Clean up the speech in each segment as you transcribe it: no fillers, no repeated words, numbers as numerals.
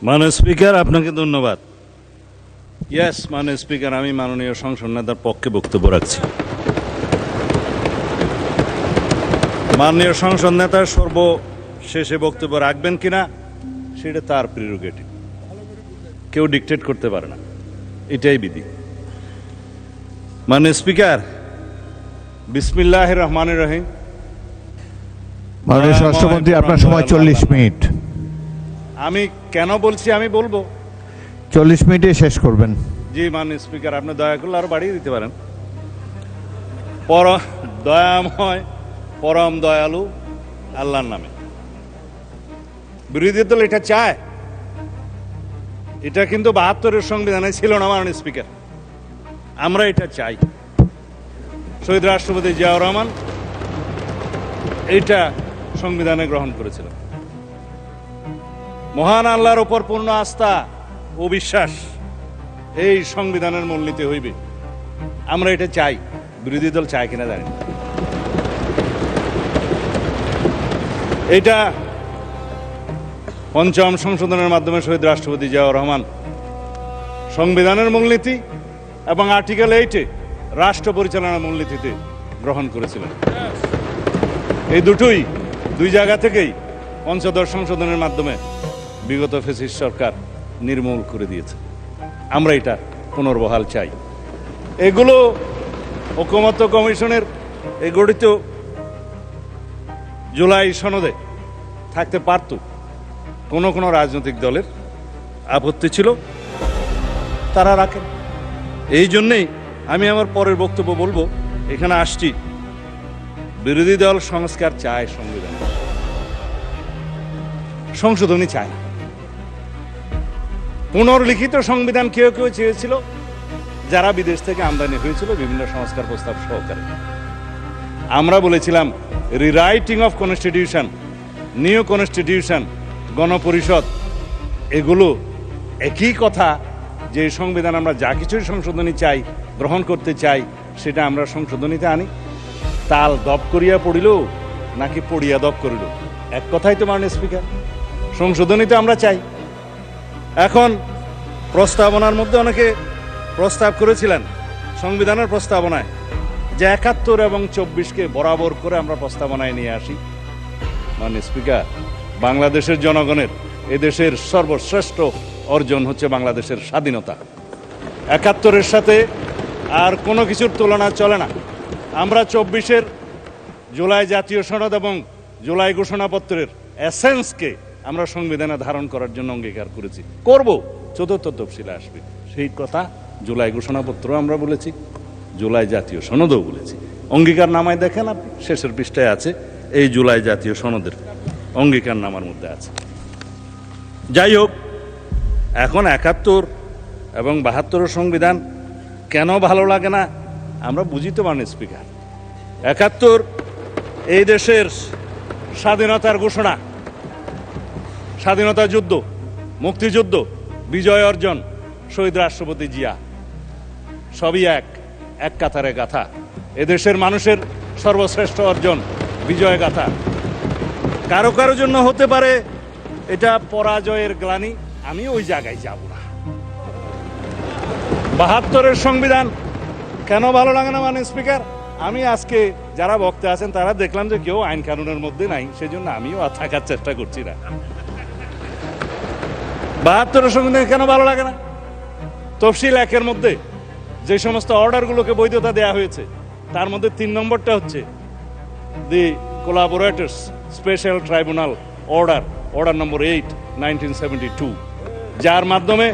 মাননীয় স্পিকার, আপনাকে ধন্যবাদ। ইয়েস, মাননীয় স্পিকার, আমি মাননীয় সংসদ নেতার পক্ষে বক্তব্য রাখছি। মাননীয় সংসদ নেতা সর্বশেষে বক্তব্য রাখবেন কিনা সেটা তার প্রিরোগেটিভ, কেউ ডিকটেট করতে পারে না, এটাই বিধি। মাননীয় স্পিকার, বিসমিল্লাহির রহমানির রহিম। মাননীয় স্বরাষ্ট্রমন্ত্রী, আপনার সময় 40 মিনিট। আমি কেন বলছি, আমি বলবো 40 মিনিটে শেষ করবেন। জি মাননীয় স্পিকার, আপনি দয়া করলে আরো বাড়িয়ে দিতে পারেন। দয়াময় পরম দয়ালু আল্লাহর নামে। বিরোধী দল এটা চায়, এটা কিন্তু 72-এর সংবিধানে ছিল না মাননীয় স্পিকার। আমরা এটা চাই। শহীদ রাষ্ট্রপতি জিয়াউর রহমান এইটা সংবিধানে গ্রহণ করেছিলেন। মহান আল্লাহর উপর পূর্ণ আস্থা ও বিশ্বাস এই সংবিধানের মূলনীতি হইবে। আমরা এটা চাই। বিরোধী দল চায় কিনা জানি না। এটা পঞ্চম সংশোধনের মাধ্যমে শহীদ রাষ্ট্রপতি জিয়াউর রহমান সংবিধানের মূলনীতি এবং আর্টিকেল 8-এ রাষ্ট্র পরিচালনার মূলনীতিতে গ্রহণ করেছিলেন। এই দুই জায়গা থেকেই পঞ্চদশ সংশোধনের মাধ্যমে বিগত ফ্যাসিস্ট সরকার নির্মূল করে দিয়েছে। আমরা এটা পুনর্বহাল চাই। এগুলো ঐকমত্য কমিশনের এই গঠিত জুলাই সনদে থাকতে পারত। কোনো রাজনৈতিক দলের আপত্তি ছিল, তারা রাখেন। এই জন্যেই আমি আমার পরের বক্তব্য বলবো, এখানে আসছি বিরোধী দল সংস্কার চায়, সংশোধনী চায় না। পুনর্লিখিত সংবিধান কেউ চেয়েছিল, যারা বিদেশ থেকে আমদানি হয়েছিল বিভিন্ন সংস্কার প্রস্তাব সহকারে। আমরা বলেছিলাম rewriting of constitution, new constitution, গণপরিষদ, এগুলো একই কথা। যে সংবিধান আমরা যা কিছুই সংশোধনী চাই, গ্রহণ করতে চাই, সেটা আমরা সংশোধনীতে আনি। তাল দপ করিয়া পড়িল নাকি পড়িয়া দপ করিল, এক কথাই তো মাননীয় স্পিকার। সংশোধনীতে আমরা চাই। এখন প্রস্তাবনার মধ্যে অনেকে প্রস্তাব করেছিলেন সংবিধানের প্রস্তাবনায় যে 71 এবং 24-কে বরাবর করে আমরা প্রস্তাবনায় নিয়ে আসি। মাননীয় স্পিকার, বাংলাদেশের জনগণের, এদেশের সর্বশ্রেষ্ঠ অর্জন হচ্ছে বাংলাদেশের স্বাধীনতা। 71-এর সাথে আর কোনো কিছুর তুলনা চলে না। আমরা 24-এর জুলাই জাতীয় সনদ এবং জুলাই ঘোষণাপত্রের এসেন্সকে আমরা সংবিধানে ধারণ করার জন্য অঙ্গীকার করেছি, করব। চতুর্থ তফসিলে আসবে সেই কথা। জুলাই ঘোষণাপত্র আমরা বলেছি, জুলাই জাতীয় সনদও বলেছি। অঙ্গীকার নামায় দেখেন আপনি, শেষের পৃষ্ঠায় আছে এই জুলাই জাতীয় সনদের অঙ্গীকার নামার মধ্যে আছে। যাই হোক, এখন 71 এবং 72-এর সংবিধান কেন ভালো লাগে না আমরা বুঝি তো মাননীয় স্পিকার। 71 এই দেশের স্বাধীনতার ঘোষণা, স্বাধীনতা যুদ্ধ, মুক্তিযুদ্ধ, বিজয় অর্জন, শহীদ রাষ্ট্রপতি জিয়া, সবই এক কাতারে গাথা। এদেশের মানুষের সর্বশ্রেষ্ঠ অর্জন, বিজয় গাথা। কারো কারো জন্য হতে পারে এটা পরাজয়ের গ্লানি, আমি ওই জায়গায় যাব না। 72-এর সংবিধান কেন ভালো লাগে না মাননীয় স্পিকার? আমি আজকে যারা বক্তা আছেন তারা দেখলাম যে কেউ আইন কানুনের মধ্যে নাই, সেজন্য আমিও আর থাকার চেষ্টা করছি না। 72-এর সংবিধান কেন ভালো লাগে না? তফসিল 1-এর মধ্যে যে সমস্ত অর্ডারগুলোকে বৈধতা দেয়া হয়েছে, তার মধ্যে 3 নম্বরটা হচ্ছে দি কোলাবোরেটরস স্পেশাল ট্রাইব্যুনাল অর্ডার নম্বর 8, 1972, যার মাধ্যমে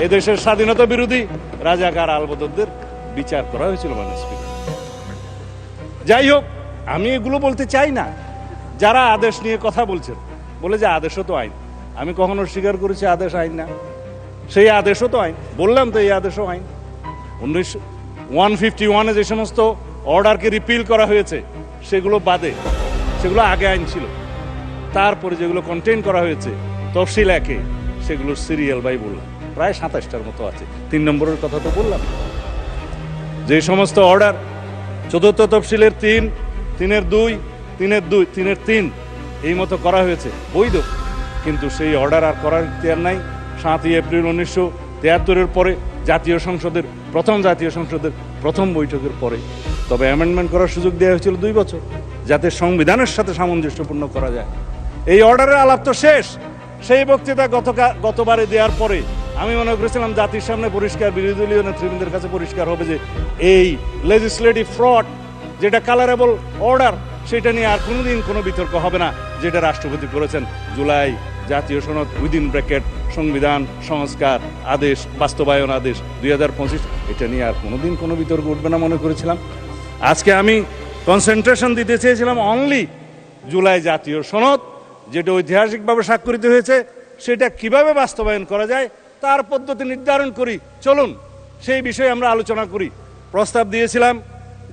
এদেশের স্বাধীনতা বিরোধী রাজাকার আলবদরদের বিচার করা হয়েছিল মাননীয় স্পিকার। যাই হোক, আমি এগুলো বলতে চাই না। যারা আদেশ নিয়ে কথা বলছেন, বলে যে আদেশও তো আইন। আমি কখনো স্বীকার করেছি আদেশ আইন না? সেই আদেশও তো আইন। বললাম তো এই আদেশও আইন। 151-এ যে সমস্ত অর্ডারকে রিপিল করা হয়েছে সেগুলো বাদে, সেগুলো আগে আইন ছিল। তারপরে যেগুলো কন্টেইন করা হয়েছে তফসিল 1-এ, সেগুলো সিরিয়াল বাই বললাম প্রায় 27টার মতো আছে। 3 নম্বরের কথা তো বললাম। যে সমস্ত অর্ডার চতুর্থ তফসিলের 3, 3-এর 2, 3-এর 2, 3-এর 3 এই মতো করা হয়েছে বৈধ, কিন্তু সেই অর্ডার আর করার ইখতিয়ার নাই 7ই এপ্রিল 1973-এর পরে জাতীয় সংসদের প্রথম বৈঠকের পরে। তবে অ্যামেন্ডমেন্ট করার সুযোগ দেওয়া হয়েছিল 2 বছর, যাতে সংবিধানের সাথে সামঞ্জস্যপূর্ণ করা যায়। এই অর্ডারের আলাপ তো শেষ। সেই বক্তৃতা গতবারে দেওয়ার পরে আমি মনে করেছিলাম জাতির সামনে পরিষ্কার, বিরোধী দলীয় নেতৃবৃন্দের কাছে পরিষ্কার হবে যে এই লেজিসলেটিভ ফ্রড, যেটা কালারেবল অর্ডার, সেটা নিয়ে আর কোনোদিন কোনো বিতর্ক হবে না। যেটা রাষ্ট্রপতি করেছেন জুলাই জাতীয় সনদ উইদিন ব্র্যাকেট সংবিধান সংস্কার আদেশ বাস্তবায়ন আদেশ 2025, এটা নিয়ে আর কোনোদিন কোনো বিতর্ক উঠবে না মনে করেছিলাম। আজকে আমি কনসেন্ট্রেশন দিতে চেয়েছিলাম অনলি জুলাই জাতীয় সনদ, যেটা ঐতিহাসিকভাবে স্বাক্ষরিত হয়েছে, সেটা কিভাবে বাস্তবায়ন করা যায় তার পদ্ধতি নির্ধারণ করি, চলুন সেই বিষয়ে আমরা আলোচনা করি। প্রস্তাব দিয়েছিলাম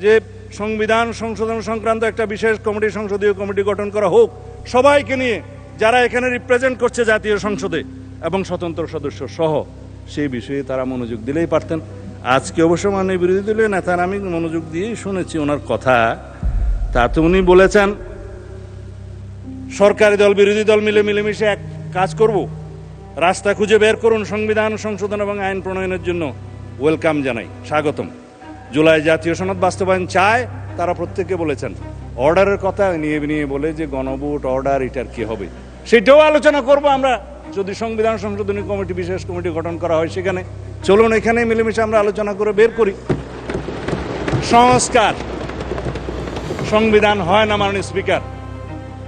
যে সংবিধান সংশোধন সংক্রান্ত একটা বিশেষ কমিটি, সংসদীয় কমিটি গঠন করা হোক, সবাইকে নিয়ে যারা এখানে রিপ্রেজেন্ট করছে জাতীয় সংসদে এবং স্বতন্ত্র সদস্য সহ। সেই বিষয়ে তারা মনোযোগ দিলেই পারতেন। আজকে অবশ্য মাননীয় বিরোধী দলীয় নেতার আমি মনোযোগ দিয়েই শুনেছি ওনার কথা। তাতে উনি বলেছেন সরকারি দল বিরোধী দল মিলেমিশে এক কাজ করব, রাস্তা খুঁজে বের করুন, সংবিধান সংশোধন এবং আইন প্রণয়নের জন্য ওয়েলকাম জানাই, স্বাগতম। জুলাই জাতীয় সনদ বাস্তবায়ন চায় তারা প্রত্যেকে বলেছেন। অর্ডারের কথা নিয়ে বলে যে গণভোট অর্ডার, এটার কি হবে সেটাও আলোচনা করব আমরা, যদি সংবিধান সংশোধনী কমিটি বিশেষ কমিটি গঠন করা হয় সেখানে। চলুন এখানে মিলেমিশে আমরা আলোচনা করে বের করি। সংস্কার, সংবিধান হয় না মাননীয় স্পিকার,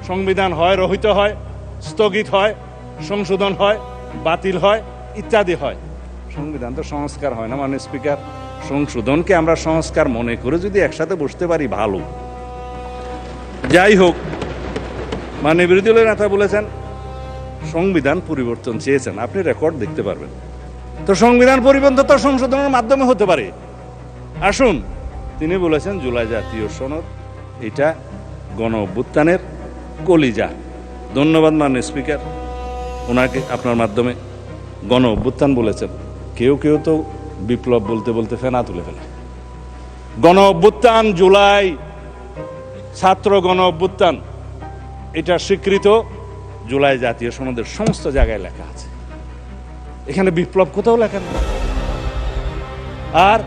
সংবিধান হয় রহিত হয়, স্থগিত হয়, সংশোধন হয়, বাতিল হয়, ইত্যাদি হয়। সংবিধান তো সংস্কার হয় না মাননীয় স্পিকার। সংশোধনকে আমরা সংস্কার মনে করে যদি একসাথে বসতে পারি ভালো। যাই হোক, মাননীয় বিরোধী দলের নেতা বলেছেন সংবিধান পরিবর্তন চেয়েছেন, আপনি রেকর্ড দেখতে পারবেন। তো সংবিধান পরিবর্তন তো সংশোধনের মাধ্যমে হতে পারে। আসুন, তিনি বলেছেন জুলাই জাতীয় সনদ এটা গণ অভ্যুত্থানের কলিজা। ধন্যবাদ মাননীয় স্পিকার, ওনাকে আপনার মাধ্যমে গণ অভ্যুত্থান বলেছেন। কেউ তো বিপ্লব বলতে বলতে ফেনা তুলে ফেলে। গণ অভ্যুত্থান, জুলাই ছাত্র গণ অভ্যুত্থান, এটা স্বীকৃত জুলাই জাতীয় সনদের সমস্ত জায়গায় লেখা আছে। এখানে বিপ্লব কোথাও লেখা নেই। আর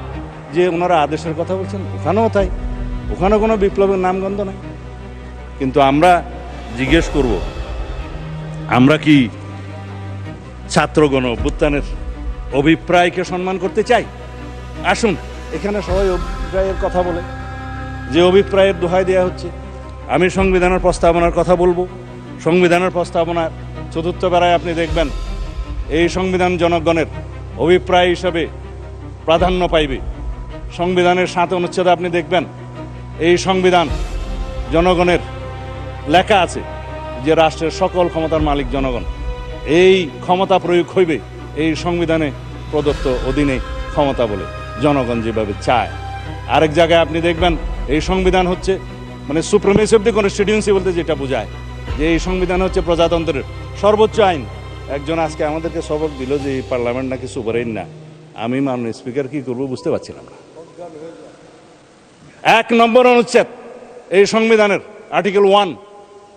যে ওনারা আদেশের কথা বলছেন ওখানেও তাই, ওখানে কোনো বিপ্লবের নামগন্ধ নাই। কিন্তু আমরা জিজ্ঞেস করব, আমরা কি ছাত্র গণ অভ্যুত্থানের অভিপ্রায়কে সম্মান করতে চাই? আসুন, এখানে সবাই অভিপ্রায়ের কথা বলে, যে অভিপ্রায়ের দোহাই দেওয়া হচ্ছে। আমি সংবিধানের প্রস্তাবনার কথা বলবো। সংবিধানের প্রস্তাবনার 4র্থ প্যারায় আপনি দেখবেন এই সংবিধান জনগণের অভিপ্রায় হিসাবে প্রাধান্য পাইবে। সংবিধানের 7 অনুচ্ছেদে আপনি দেখবেন এই সংবিধান জনগণের লেখা আছে যে রাষ্ট্রের সকল ক্ষমতার মালিক জনগণ। এই ক্ষমতা প্রয়োগ হইবে এই সংবিধানে প্রদত্ত অধীনে ক্ষমতা বলে, জনগণ যেভাবে চায়। আরেক জায়গায় আপনি দেখবেন এই সংবিধান হচ্ছে মানে সুপ্রিমেসি অফ দি কনস্টিটিউয়েন্সি বলতে যেটা বোঝায় যে এই সংবিধান হচ্ছে প্রজাতন্ত্রের সর্বোচ্চ আইন। একজন আজকে আমাদেরকে সবক দিল যে এই পার্লামেন্ট নাকি সুপারিন না। আমি মাননীয় স্পিকার কি করবো বুঝতে পারছিলাম না। 1 নম্বর অনুচ্ছেদ এই সংবিধানের article 1,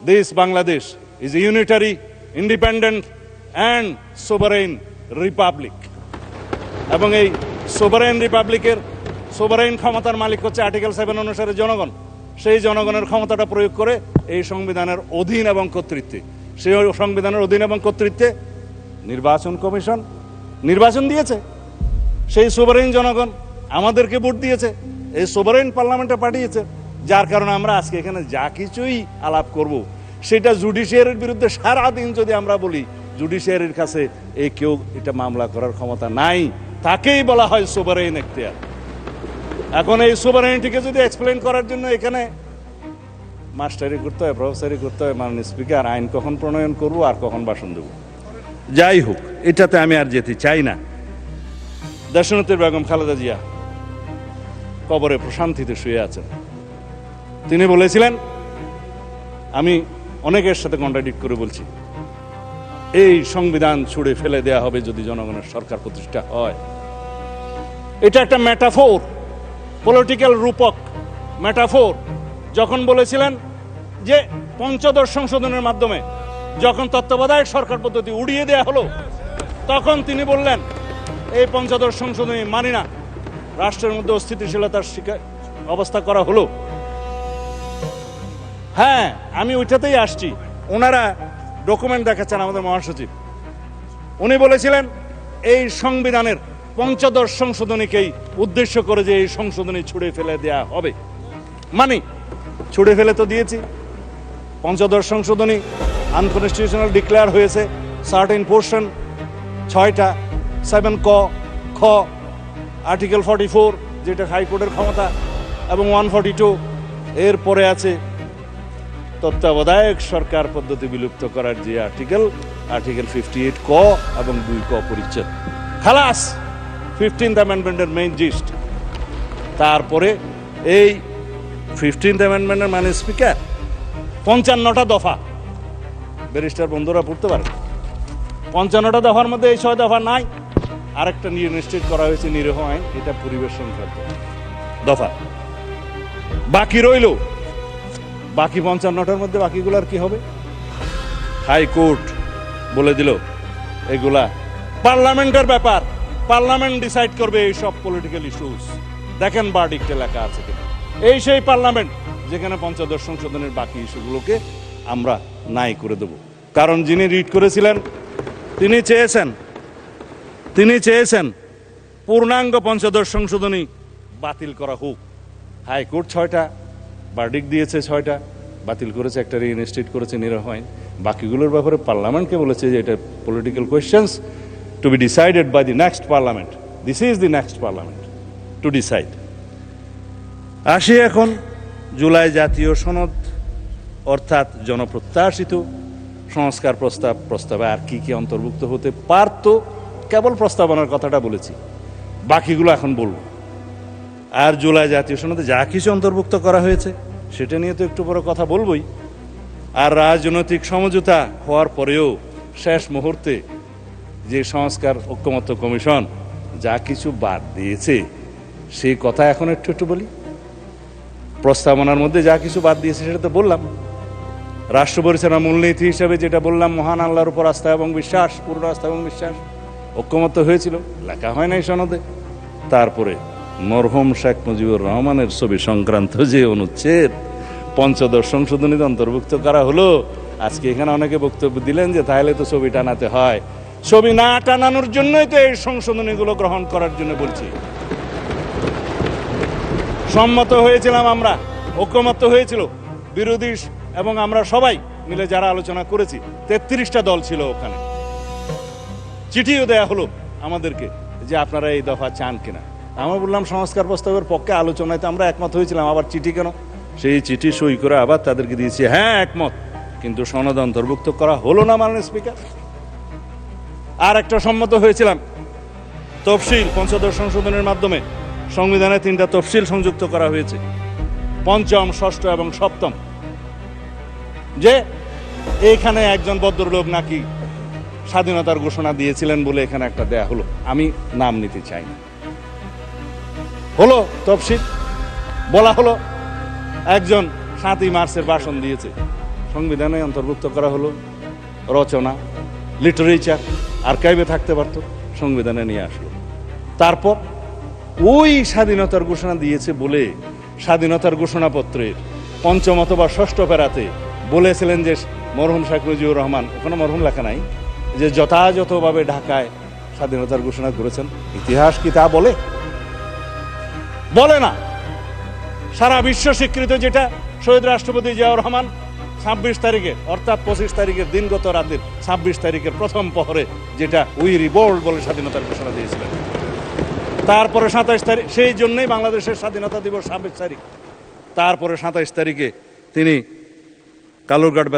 this Bangladesh is a unitary independent and sovereign republic. এবং এই সোভারেইন রিপাবলিকের সোভারেইন ক্ষমতার মালিক হচ্ছে আর্টিকেল 7 অনুসারে জনগণ। সেই জনগণের ক্ষমতাটা প্রয়োগ করে এই সংবিধানের অধীন এবং কর্তৃত্বে, সেই সংবিধানের অধীন এবং কর্তৃত্বে নির্বাচন কমিশন নির্বাচন দিয়েছে। সেই সোভারেইন জনগণ আমাদেরকে ভোট দিয়েছে, এই সোভারেইন পার্লামেন্টে পাঠিয়েছে। যার কারণে আমরা আজকে এখানে যা কিছুই আলাপ করব সেটা জুডিশিয়ারির বিরুদ্ধে সারাদিন যদি আমরা বলি, জুডিশিয়ারির কাছে এই কেউ এটা মামলা করার ক্ষমতা নাই, তাকেই বলা হয় সোভারেইন এখতিয়ার। এখন এই সোভারেইনটিকে যদি এক্সপ্লেন করার জন্য এখানে মাস্টারি করতে হয়, প্রফেসরি করতে হয়, মাননীয় স্পিকার আইন কখন প্রণয়ন করবো আর কখন ভাষণ দেব। যাই হোক, এটাতে আমি আর যেতে চাই না। দেশনেত্রী বেগম খালেদা জিয়া কবরে প্রশান্তিতে শুয়ে আছেন। তিনি বলেছিলেন, আমি অনেকের সাথে কন্ট্রাডিক্ট করে বলছি, এই সংবিধান ছুঁড়ে ফেলে দেয়া হবে যদি জনগণের সরকার প্রতিষ্ঠা হয়। এটা একটা মেটাফোর, পলিটিক্যাল রূপক মেটাফোর। যখন বলেছিলেন যে 5ম সংশোধনের মাধ্যমে যখন তত্ত্বাবধায়ক সরকার পদ্ধতি উড়িয়ে দেয়া হলো, তখন তিনি বললেন এই পঞ্চদশ সংশোধনী মানি না, রাষ্ট্রের মধ্যে অস্থিতিশীলতার অবস্থা করা হলো। হ্যাঁ, আমি ওইটাতেই আসছি। ওনারা ডকুমেন্ট দেখাচ্ছেন আমাদের মহাসচিব, উনি বলেছিলেন এই সংবিধানের পঞ্চদশ সংশোধনীকেই উদ্দেশ্য করে যে এই সংশোধনী ছুড়ে ফেলে দেয়া হবে। মানে ছুড়ে ফেলে তো দিয়েছি। পঞ্চদশ সংশোধনী আনকনস্টিটিউশনাল ডিক্লেয়ার হয়েছে সার্টেন পোর্শন 6টা, 7 ক, খ, আর্টিকেল 44 যেটা হাইকোর্টের ক্ষমতা, এবং 142। এরপরে আছে তত্ত্বাবধায়ক সরকার পদ্ধতি বিলুপ্ত করার যে আর্টিকেল 58 ক এবং 2 ক পরিচ্ছেদ। খালাস 15th অ্যামেন্ডমেন্টের মেইন জিস্ট। তারপরে এই 15th অ্যামেন্ডমেন্টের মানে স্পিকার 55টা দফা, ব্যারিস্টার বন্ধুরা পড়তে পারে। 55টা দফার মধ্যে এই 6 দফা নাই। আরেকটা নিয়ে নিশ্চিত করা হয়েছে নিরীহ আইন, এটা পরিবেশ সংক্রান্ত দফা। বাকি রইল বাকি 55টার মধ্যে বাকিগুলার কি হবে? হাইকোর্ট বলে দিল এগুলা পার্লামেন্টের ব্যাপার, পার্লামেন্ট ডিসাইড করবে এই সব পলিটিক্যাল ইস্যুস। দেখেন ভার্ডিক্টে লেখা আছে কিনা। এই সেই পার্লামেন্ট যেখানে পঞ্চদশ সংশোধনের বাকি ইস্যুগুলোকে আমরা নাই করে দেব। কারণ যিনি রিড করেছিলেন তিনি চেয়েছেন পূর্ণাঙ্গ পঞ্চদশ সংশোধনী বাতিল করা হোক। হাইকোর্ট 6টা ভার্ডিক্ট দিয়েছে, 6টা বাতিল করেছে, একটা রিইনস্টেট করেছে নিরীহ আইন। বাকিগুলোর ব্যাপারে পার্লামেন্টকে বলেছে যে এটা political questions to be decided by the next parliament. This is the next parliament to decide. আসি এখন জুলাই জাতীয় সনদ, অর্থাৎ জনপ্রত্যাশিত সংস্কার প্রস্তাবে আর কি কি অন্তর্ভুক্ত হতে পারত। কেবল প্রস্তাবনার কথাটা বলেছি, বাকিগুলো এখন বলবো। আর জুলাই জাতীয় সনদে যা কিছু অন্তর্ভুক্ত করা হয়েছে সেটা নিয়ে তো একটু বড় কথা বলবোই। আর রাজনৈতিক সমঝোতা হওয়ার পরেও শেষ মুহূর্তে যে সংস্কার ঐকমত্য কমিশন যা কিছু বাদ দিয়েছে সেই কথা এখন একটু বলি। প্রস্তাবনার মধ্যে যা কিছু বাদ দিয়েছে সেটা তো বললাম। রাষ্ট্র পরিচালনা মূলনীতি হিসাবে যেটা বললাম, মহান আল্লাহর উপর আস্থা এবং বিশ্বাস, পূর্ণ আস্থা এবং বিশ্বাস, ঐকমত্য হয়েছিল, লেখা হয় নাই সনদে। তারপরে মরহুম শেখ মুজিবুর রহমানের ছবি সংক্রান্ত যে অনুচ্ছেদ পঞ্চদশ সংশোধনীতে অন্তর্ভুক্ত করা হলো, আজকে এখানে অনেকে বক্তব্য দিলেন যে তাহলে তো ছবি টানাতে হয়। ছবি না টানানোর জন্যই তো এই সংশোধনীগুলো গ্রহণ করার জন্য বলছি। সম্মত হয়েছিলাম আমরা, ঐকমত্য হয়েছিল বিরোধী এবং আমরা সবাই মিলে যারা আলোচনা করেছি। 33টা দল ছিল ওখানে। চিঠিও দেয়া হলো আমাদেরকে যে আপনারা এই দফা চান কিনা। আমরা বললাম সংস্কার প্রস্তাবের পক্ষে, আলোচনায় তো আমরা একমত হয়েছিলাম, আবার চিঠি কেন? সেই চিঠি সই করে আবার তাদেরকে দিয়েছি, হ্যাঁ একমত, কিন্তু সনদ অন্তর্ভুক্ত করা হলো না মাননীয় স্পিকার। আর একটা সম্মত হয়েছিলাম তফসিল, পঞ্চদশ সংশোধনের মাধ্যমে সংবিধানে 3টা তফসিল সংযুক্ত করা হয়েছে, 5ম, 6ষ্ঠ এবং 7ম। যে এইখানে একজন ভদ্রলোক নাকি স্বাধীনতার ঘোষণা দিয়েছিলেন বলে এখানে একটা দেয়া হলো, আমি নাম নিতে চাই না। হলো তফসিল, বলা হলো একজন 7ই মার্চের ভাষণ দিয়েছে, সংবিধানে অন্তর্ভুক্ত করা হলো। রচনা, লিটারেচার আর্কাইভে থাকতে পারতো, সংবিধানে নিয়ে আসলো। তারপর ওই স্বাধীনতার ঘোষণা দিয়েছে বলে স্বাধীনতার ঘোষণাপত্রের 5ম অথবা 6ষ্ঠ প্যারাতে বলেছিলেন যে মরহুম শেখ মুজিবুর রহমান, ওখানে মরহুম লেখা নাই, যে যথাযথভাবে ঢাকায় স্বাধীনতার ঘোষণা করেছেন। ইতিহাস কি তা বলে? বলে না। সারা বিশ্ব স্বীকৃত যেটা শহীদ রাষ্ট্রপতি জিয়াউর রহমান 26 তারিখে, অর্থাৎ 25 তারিখের দিনগত রাতের 26 তারিখের প্রথম প্রহরে যেটা উই রিভোল্ট বলে স্বাধীনতার ঘোষণা দিয়েছিলেন। তারপরে 27 তারিখ, সেই জন্যই বাংলাদেশের স্বাধীনতা দিবস 26 তারিখ। তারপরে 27 তারিখে তিনি কালুরঘাট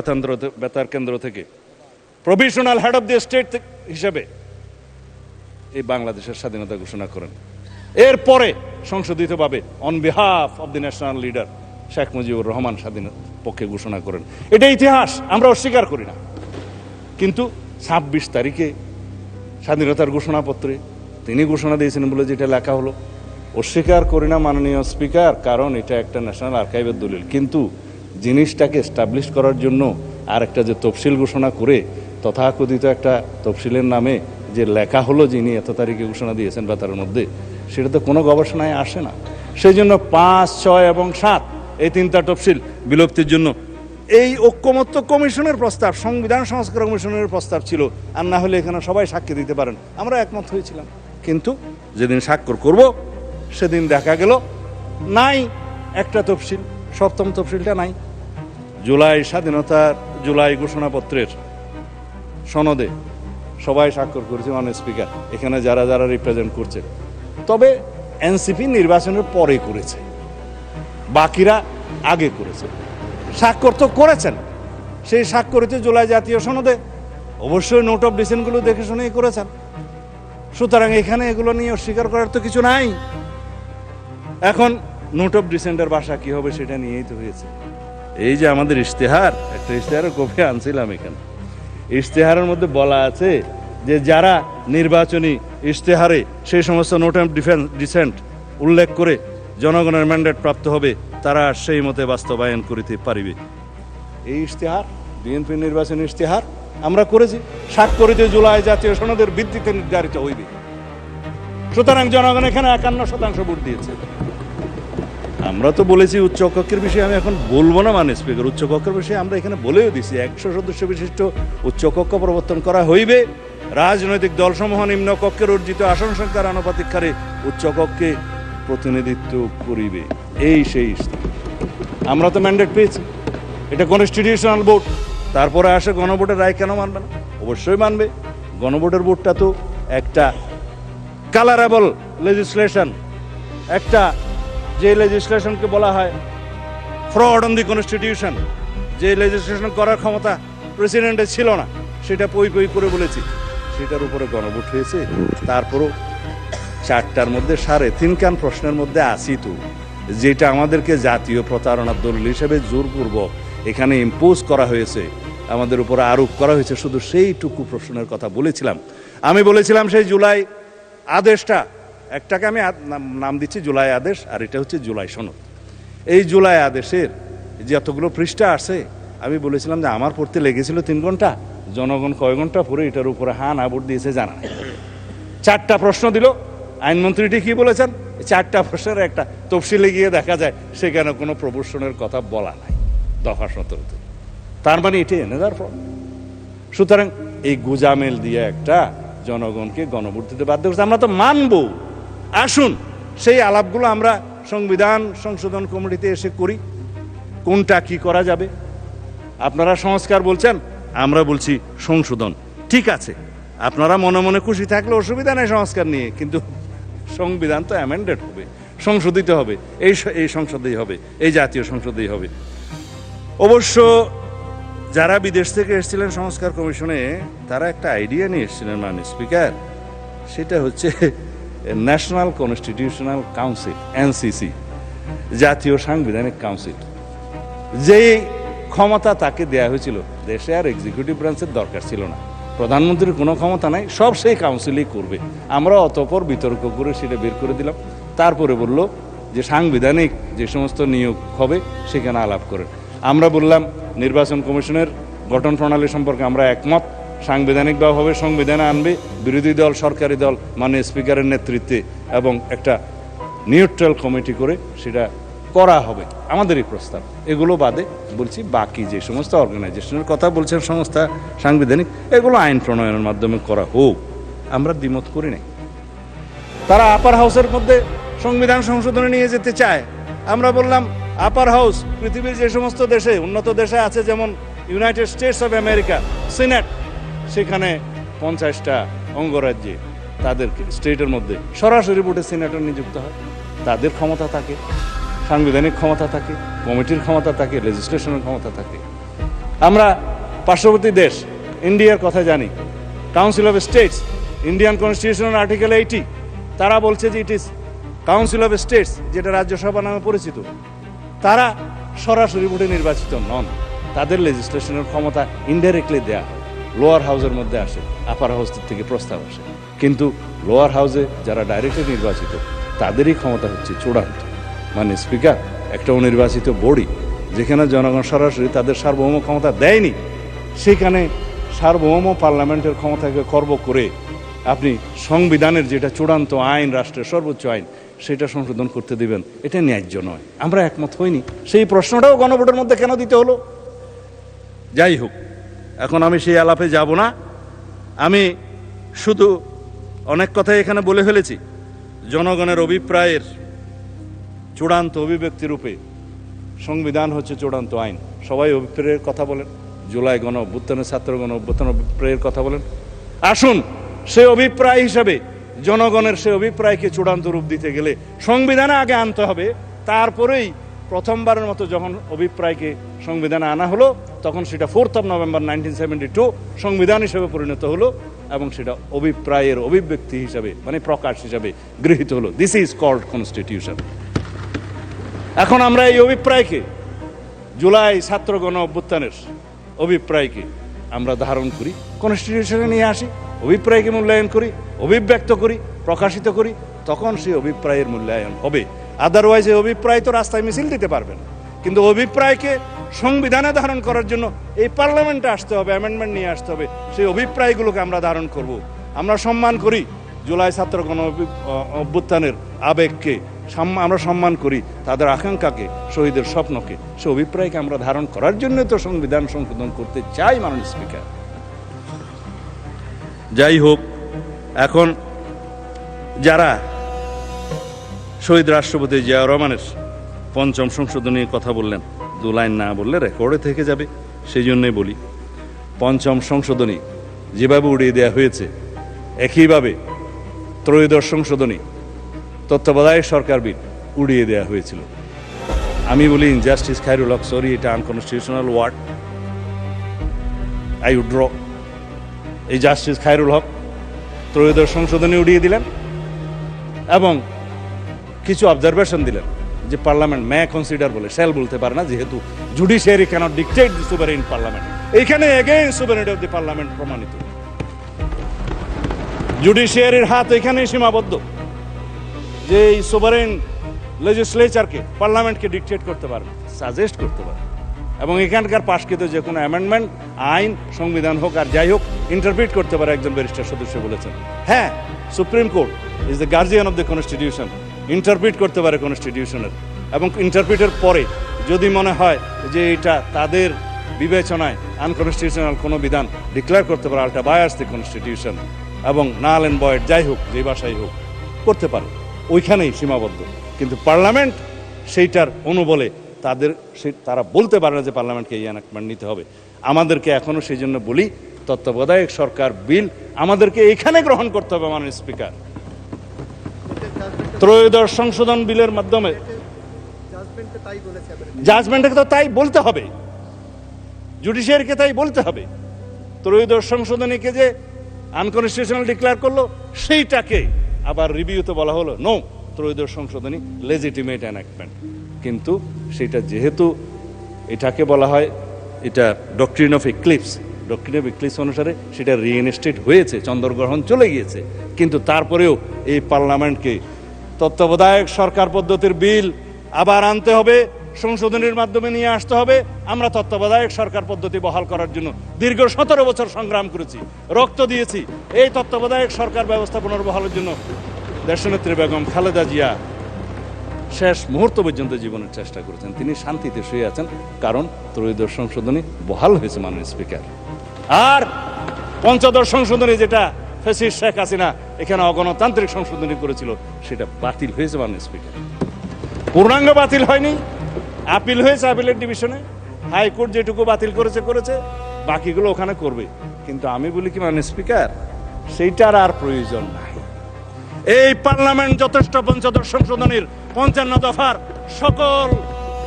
বেতার কেন্দ্র থেকে provisional head of the state হিসেবে এই বাংলাদেশের স্বাধীনতা ঘোষণা করেন। এরপরে সংশোধিতভাবে on behalf of the national leader Sheikh Mujibur Rahman স্বাধীনতার পক্ষে ঘোষণা করেন। এটা ইতিহাস, আমরা অস্বীকার করি না। কিন্তু 26 তারিখে স্বাধীনতার ঘোষণাপত্রে তিনি ঘোষণা দিয়েছেন বলে যেটা লেখা হলো, অস্বীকার করি না মাননীয় স্পিকার, কারণ এটা একটা ন্যাশনাল আর্কাইভের দলিল। কিন্তু জিনিসটাকে এস্টাবলিশ করার জন্য আর একটা যে তফসিল ঘোষণা করে তথাকথিত একটা তফসিলের নামে যে লেখা হলো যিনি এত তারিখে ঘোষণা দিয়েছেন বা তার মধ্যে, সেটা তো কোনো গবেষণায় আসে না। সেই জন্য 5, 6 এবং 7 এই 3টা তফসিল বিলুপ্তির জন্য এই ঐক্যমত্য কমিশনের প্রস্তাব, সংবিধান সংস্কার কমিশনের প্রস্তাব ছিল, আর না হলে এখানে সবাই সাক্ষী দিতে পারেন, আমরা একমত হয়েছিলাম। কিন্তু যেদিন স্বাক্ষর করব সেদিন দেখা গেল নাই একটা তফসিল, 7ম তফসিলটা নাই। জুলাই স্বাধীনতার জুলাই ঘোষণাপত্রের সনদে সবাই স্বাক্ষর করেছে, মাননীয় স্পিকার এখানে যারা যারা রিপ্রেজেন্ট করছে। তবে এনসিপি নির্বাচনের পরে করেছে, বাকিরা আগে করেছে। স্বাক্ষর তো করেছেন, সেই স্বাক্ষরিত জুলাই জাতীয় সনদে অবশ্যই নোট অফ ডিসেন্টগুলো দেখে শুনেই করেছেন। সুতরাং এখানে এগুলো নিয়ে অস্বীকার করার তো কিছু নাই। এখন নোট অফ ডিসেন্টের ভাষা কি হবে সেটা নিয়েই তো হয়েছে। এই যে আমাদের ইশতেহার, একটা ইশতেহারের কপি আনছিলাম এখানে, ইশতেহারের মধ্যে বলা আছে যে যারা নির্বাচনী ইশতেহারে সেই সমস্ত নোট অফ ডিসেন্ট উল্লেখ করে জনগণের ম্যান্ডেট প্রাপ্ত হবে তারা সেই মতে বাস্তবায়ন করিতে পারিবে। এই ইশতেহার বিএনপি নির্বাচনী ইশতেহার আমরা করেছি, স্বাক্ষরিত জুলাই জাতীয় সনদের ভিত্তিতে নির্ধারিত হইবে। সুতরাং জনগণ এখানে 51% ভোট দিয়েছে। আমরা তো বলেছি উচ্চ কক্ষের বিষয়ে আমি এখন বলবো না, মাননীয় স্পিকার উচ্চ কক্ষের বিষয়ে আমরা এখানে বলেও দিছি 100 সদস্য বিশিষ্ট উচ্চ কক্ষ প্রবর্তন করা হইবে। রাজনৈতিক দলসমূহ নিম্ন কক্ষের অর্জিত আসন সংখ্যার আনুপাতিক হারে উচ্চ কক্ষে প্রতিনিধিত্ব করিবে। এই সেই আমরা তো ম্যান্ডেট পেয়েছি, এটা কনস্টিটিউশনাল ভোট। তারপরে আসে গণভোটের রায় কেন মানবে না? অবশ্যই মানবে। গণভোটের ভোটটা তো একটা কালারেবল লেজিসলেশন, একটা যে লেজিসলেশনকে বলা হয় ফ্রড অন দি কনস্টিটিউশন, যে লেজিসলেশন করার ক্ষমতা প্রেসিডেন্টের ছিল না, সেটা পই পই করে বলেছি, সেটার উপরে গণভোট হয়েছে। তারপরও 4টার মধ্যে 3.5 প্রশ্নের মধ্যে আসি তো, যেটা আমাদেরকে জাতীয় প্রতারণার দলিল হিসেবে জোরপূর্বক এখানে ইম্পোজ করা হয়েছে, আমাদের উপর আরোপ করা হয়েছে, শুধু সেইটুকু প্রশ্নের কথা বলেছিলাম। আমি বলেছিলাম সেই জুলাই আদেশটা, একটাকে আমি নাম দিচ্ছি জুলাই আদেশ, আর এটা হচ্ছে জুলাই সনদ। এই জুলাই আদেশের যে এতগুলো পৃষ্ঠা আছে, আমি বলেছিলাম যে আমার পড়তে লেগেছিল 3 ঘন্টা, জনগণ কয় ঘন্টা পরে এটার উপরে হা না ভোট দিয়েছে জানা নেই। 4টা প্রশ্ন দিল, আইনমন্ত্রীটি কি বলেছেন, 4টা প্রশ্নের একটা তফসিলে গিয়ে দেখা যায় সেখানে কোনো প্রবর্তনের কথা বলা নাই দফা 17-তে। তার মানে এটি এনেদার প্রবলেম। সুতরাং এই গুজামেল দিয়ে একটা জনগণকে গণভোট দিতে বাধ্য করছে। আমরা তো মানবো, আসুন সেই আলাপগুলো আমরা সংবিধান সংশোধন কমিটিতে এসে করি, কোনটা কি করা যাবে। আপনারা সংস্কার বলছেন, আমরা বলছি সংশোধন। ঠিক আছে, আপনারা মনে মনে খুশি থাকলে অসুবিধা নেই সংস্কার নিয়ে, কিন্তু সংবিধান তো অ্যামেন্ডেড হবে, সংশোধিত হবে, এই সংসদেই হবে, এই জাতীয় সংসদেই হবে। অবশ্য যারা বিদেশ থেকে এসেছিলেন সংস্কার কমিশনে, তারা একটা আইডিয়া নিয়ে এসেছিলেন মাননীয় স্পিকার, সেটা হচ্ছে ন্যাশনাল কনস্টিটিউশনাল কাউন্সিল, এনসিসি, জাতীয় সাংবিধানিক কাউন্সিল। যেই ক্ষমতা তাকে দেয়া হয়েছিল, দেশে আর এক্সিকিউটিভ ব্রাঞ্চের দরকার ছিল না, প্রধানমন্ত্রীর কোনো ক্ষমতা নাই, সব সেই কাউন্সিলই করবে। আমরা অতঃপর বিতর্ক করে সেটা বের করে দিলাম। তারপরে বলল যে সাংবিধানিক যে সমস্ত নিয়োগ হবে সেখানে আলাপ করেন। আমরা বললাম নির্বাচন কমিশনের গঠন প্রণালী সম্পর্কে আমরা একমত, সাংবিধানিকভাবে সংবিধানে আনবে বিরোধী দল, সরকারি দল, মাননীয় স্পিকারের নেতৃত্বে, এবং একটা নিউট্রাল কমিটি করে সেটা করা হবে, আমাদেরই প্রস্তাব। এগুলো বাদে বলছি বাকি যে সমস্ত অর্গানাইজেশনের কথা বলছেন সংস্থা সাংবিধানিক, এগুলো আইন প্রণয়নের মাধ্যমে করা হোক, আমরা দ্বিমত করি নাই। তারা আপার হাউসের মধ্যে সংবিধান সংশোধনে নিয়ে যেতে চায়। আমরা বললাম আপার হাউস পৃথিবীর যে সমস্ত দেশে, উন্নত দেশে আছে, যেমন United states of America, senate, সেখানে 50টা অঙ্গরাজ্যে তাদের স্টেটের মধ্যে সরাসরি ভোটে সিনেটর নিযুক্ত হয়। তাদের ক্ষমতা থাকে, সাংবিধানিক ক্ষমতা থাকে, কমিটির ক্ষমতা থাকে, লেজিসলেশনের ক্ষমতা থাকে। আমরা পার্শ্ববর্তী দেশ ইন্ডিয়ার কথা জানি, কাউন্সিল অফ স্টেটস, ইন্ডিয়ান কনস্টিটিউশনের আর্টিকেল 80, তারা বলছে যে it is council of states, যেটা রাজ্যসভা নামে পরিচিত, তারা সরাসরি ভোটে নির্বাচিত নন, তাদের লেজিসলেশনের ক্ষমতা ইনডাইরেক্টলি দেয়া হয়, লোয়ার হাউসের মধ্যে আসে, আপার হাউস থেকে প্রস্তাব আসে। কিন্তু লোয়ার হাউসে যারা ডাইরেক্টলি নির্বাচিত, তাদেরই ক্ষমতা হচ্ছে চূড়ান্ত। মানে স্পিকার একটা অনির্বাচিত বডি, যেখানে জনগণ সরাসরি তাদের সার্বভৌম ক্ষমতা দেয়নি, সেখানে সার্বভৌম পার্লামেন্টের ক্ষমতাকে খর্ব করে আপনি সংবিধানের যেটা চূড়ান্ত আইন, রাষ্ট্রের সর্বোচ্চ আইন, সেটা সংশোধন করতে দিবেন, এটা ন্যায্য নয়। আমরা একমত হইনি। সেই প্রশ্নটাও গণভোটের মধ্যে কেন দিতে হলো? যাই হোক, এখন আমি সেই আলাপে যাব না। আমি শুধু অনেক কথাই এখানে বলে ফেলেছি। জনগণের অভিপ্রায়ের চূড়ান্ত অভিব্যক্তি রূপে সংবিধান হচ্ছে চূড়ান্ত আইন। সবাই অভিপ্রায়ের কথা বলেন, জুলাই গণ অভ্যুত্থানের, ছাত্র গণ অভ্যুত্থানের অভিপ্রায়ের কথা বলেন। আসুন, সে অভিপ্রায় হিসাবে জনগণের সে অভিপ্রায়কে চূড়ান্ত রূপ দিতে গেলে সংবিধানে আগে আনতে হবে। তারপরেই প্রথমবারের মতো যখন অভিপ্রায়কে সংবিধানে আনা হলো, তখন সেটা 4th of November 1972 সংবিধান হিসেবে পরিণত হলো এবং সেটা অভিপ্রায়ের অভিব্যক্তি হিসাবে, মানে প্রকাশ হিসাবে গৃহীত হলো। This is called constitution. এখন আমরা এই অভিপ্রায়কে, জুলাই ছাত্র গণ অভ্যুত্থানের অভিপ্রায়কে আমরা ধারণ করি, কনস্টিটিউশনে নিয়ে আসি, অভিপ্রায়কে মূল্যায়ন করি, অভিব্যক্ত করি, প্রকাশিত করি, তখন সেই অভিপ্রায়ের মূল্যায়ন হবে। আদারওয়াইজ এই অভিপ্রায় তো রাস্তায় মিছিল দিতে পারবেন, কিন্তু অভিপ্রায়কে সংবিধানে ধারণ করার জন্য এই পার্লামেন্টে আসতে হবে, অ্যামেন্ডমেন্ট নিয়ে আসতে হবে। সেই অভিপ্রায়গুলোকে আমরা ধারণ করব। আমরা সম্মান করি জুলাই ছাত্র গণ অভ্যুত্থানের আবেগকে, আমরা সম্মান করি তাদের আকাঙ্ক্ষাকে, শহীদের স্বপ্নকে। সে অভিপ্রায়কে আমরা ধারণ করার জন্য তো সংবিধান সংশোধন করতে চাই, মাননীয় স্পিকার। যাই হোক, এখন যারা শহীদ রাষ্ট্রপতি জিয়াউর রহমানের 5ম সংশোধনী কথা বললেন, 2 লাইন না বললে রেকর্ডে থেকে যাবে, সেই জন্যই বলি। 5ম সংশোধনী যেভাবে উড়িয়ে দেওয়া হয়েছে, একইভাবে 3য় সংশোধনী তত্ত্বাবধায়ক সরকার বিল উড়িয়ে দেওয়া হয়েছিল। আমি বলি ইনজাস্টিস খায়রুল হক, সরি, এটা unconstitutional word, I would draw. এই জাস্টিস খায়রুল হক 3য় সংশোধনী উড়িয়ে দিলেন এবং কিছু অবজারভেশন দিলেন যে পার্লামেন্ট মে কনসিডার বলে, শ্যাল বলতে পারে না, যেহেতু judiciary cannot dictate the sovereign parliament. এইখানে again sovereignty of the parliament প্রমাণিত। জুডিশিয়ারির হাত এখানেই সীমাবদ্ধ যে এই সুভারেইন লেজিসলেচারকে, পার্লামেন্টকে ডিকটেট করতে পারবে, সাজেস্ট করতে পারবে। এবং এখানকার পাশকৃত যে কোনো অ্যামেন্ডমেন্ট, আইন, সংবিধান হোক আর যাই হোক, ইন্টারপ্রিট করতে পারে একজন ব্যারিস্টার সদস্য বলেছেন। হ্যাঁ, supreme court is the guardian of the constitution, interpret করতে পারে কনস্টিটিউশনের, এবং ইন্টারপ্রিটের পরে যদি মনে হয় যে এটা তাদের বিবেচনায় আনকনস্টিটিউশনাল কোনো বিধান, ডিক্লেয়ার করতে পারে আল্টা বায়াস দি কনস্টিটিউশন, এবং নাল অ্যান্ড ভয়েড যাই হোক, যে ভাষাই হোক, করতে পারে, ওইখানেই সীমাবদ্ধ। কিন্তু পার্লামেন্ট সেইটার অনুবলে তারা বলতে পারে না যে পার্লামেন্টকে এই এনাক্টমেন্ট নিতে হবে। আমাদেরকে এখনো সেই জন্য বলি, তত্ত্বাবধায়ক সরকার বিল আমাদেরকে এখানে গ্রহণ করতে হবে, মাননীয় স্পিকার। 3য় সংশোধন বিলের মাধ্যমে জাজমেন্টকে তো তাই বলতে হবে, জুডিশিয়ারিকে তাই বলতে হবে। 3য় সংশোধনীকে যে আনকনস্টিটিউশনাল ডিক্লেয়ার করলো, সেইটাকে আবার রিভিউতে বলা হলো নো, 3য় সংশোধনী লেজিটিমেট এনাক্টমেন্ট। কিন্তু সেটা যেহেতু এটাকে বলা হয়, এটা doctrine of eclipse, doctrine of eclipse অনুসারে সেটা রিইনস্টেট হয়েছে, চন্দ্রগ্রহণ চলে গিয়েছে। কিন্তু তারপরেও এই পার্লামেন্টকে তত্ত্বাবধায়ক সরকার পদ্ধতির বিল আবার আনতে হবে, সংশোধনীর মাধ্যমে নিয়ে আসতে হবে। আমরা তত্ত্বাবধায়ক সরকার পদ্ধতি বহাল করার জন্য দীর্ঘ 17 বছর সংগ্রাম করেছি, রক্ত দিয়েছি। এই তত্ত্বাবধায়ক সরকার ব্যবস্থা পুনর্বহালের জন্য দেশনেত্রী বেগম খালেদা জিয়া শেষ মুহূর্ত পর্যন্ত জীবনের চেষ্টা করেছেন। তিনি শান্তিতে শুয়ে আছেন, কারণ 3য় সংশোধনী বহাল হয়েছে, মাননীয় স্পিকার। আর 5ম সংশোধনী, যেটা ফ্যাসিস্ট শেখ হাসিনা এখানে অগণতান্ত্রিক সংশোধনী করেছিল, সেটা বাতিল হয়েছে, মাননীয় স্পিকার। পূর্ণাঙ্গ বাতিল হয়নি, আপিল হয়েছে আপিলের ডিভিশনে। হাইকোর্ট যেটুকু বাতিল করেছে, বাকিগুলো ওখানে করবে। কিন্তু আমি বলি কি, মাননীয় স্পিকার, সেইটার আর প্রয়োজন নাই। এই পার্লামেন্ট যথেষ্ট 5ম সংশোধনীর 55 দফার সকল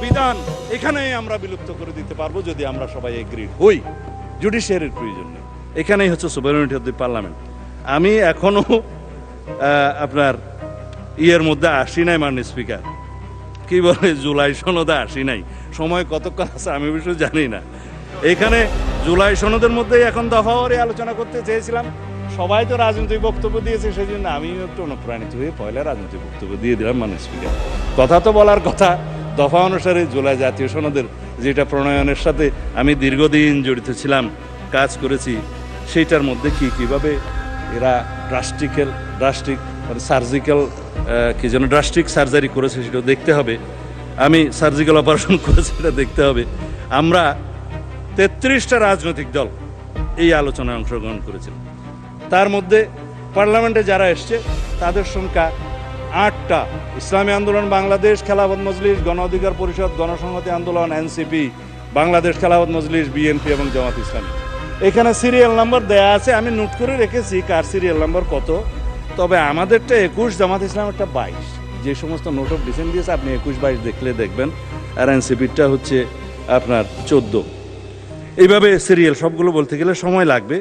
বিধান এখানেই আমরা বিলুপ্ত করে দিতে পারবো, যদি আমরা সবাই এগ্রিড হই। জুডিশিয়ারির প্রয়োজন নেই, এখানেই হচ্ছে সুভারেনিটি অফ দি পার্লামেন্ট। আমি এখনো আপনার ইয়ের মধ্যে আসি নাই, মাননীয় স্পিকার, কি বলে, জুলাই সনদে আসি নাই। সময় কতক্ষণ আছে আমি অবশ্য জানি না। এখানে জুলাই সনদের মধ্যেই এখন দফাওয়ারি আলোচনা করতে চেয়েছিলাম। সবাই তো রাজনৈতিক বক্তব্য দিয়েছে, সেই জন্য আমিও একটু অনুপ্রাণিত হয়ে পয়লা রাজনৈতিক বক্তব্য দিয়ে দিলাম, মাননীয় স্পিকার। কথা তো বলার কথা, দফা অনুসারে জুলাই জাতীয় সনদের যেটা প্রণয়নের সাথে আমি দীর্ঘদিন জড়িত ছিলাম, কাজ করেছি, সেইটার মধ্যে কিভাবে এরা ড্রাস্টিক মানে সার্জিক্যাল কি যেন ড্রাস্টিক সার্জারি করেছে সেটা দেখতে হবে, আমি সার্জিক্যাল অপারেশন করেছি সেটা দেখতে হবে। আমরা 33টা রাজনৈতিক দল এই আলোচনায় অংশগ্রহণ করেছিল। তার মধ্যে পার্লামেন্টে যারা এসছে তাদের সংখ্যা 8টা। ইসলামী আন্দোলন বাংলাদেশ, খেলাফত মজলিস, গণ অধিকার পরিষদ, গণসংহতি আন্দোলন, এনসিপি, বাংলাদেশ খেলাফত মজলিস, বিএনপি এবং জামাত ইসলামী। এখানে সিরিয়াল নাম্বার দেয়া আছে, আমি নোট করে রেখেছি কার সিরিয়াল নাম্বার কত। তবে আমাদেরটা 21, জামাত ইসলামেরটা 22। যে সমস্ত নোট অফ ডিসেন্ট দিয়েছে আপনি 21-22 দেখলে দেখবেন, আর এনসিপিরটা হচ্ছে আপনার 14। এইভাবে সিরিয়াল সবগুলো বলতে গেলে সময় লাগবে।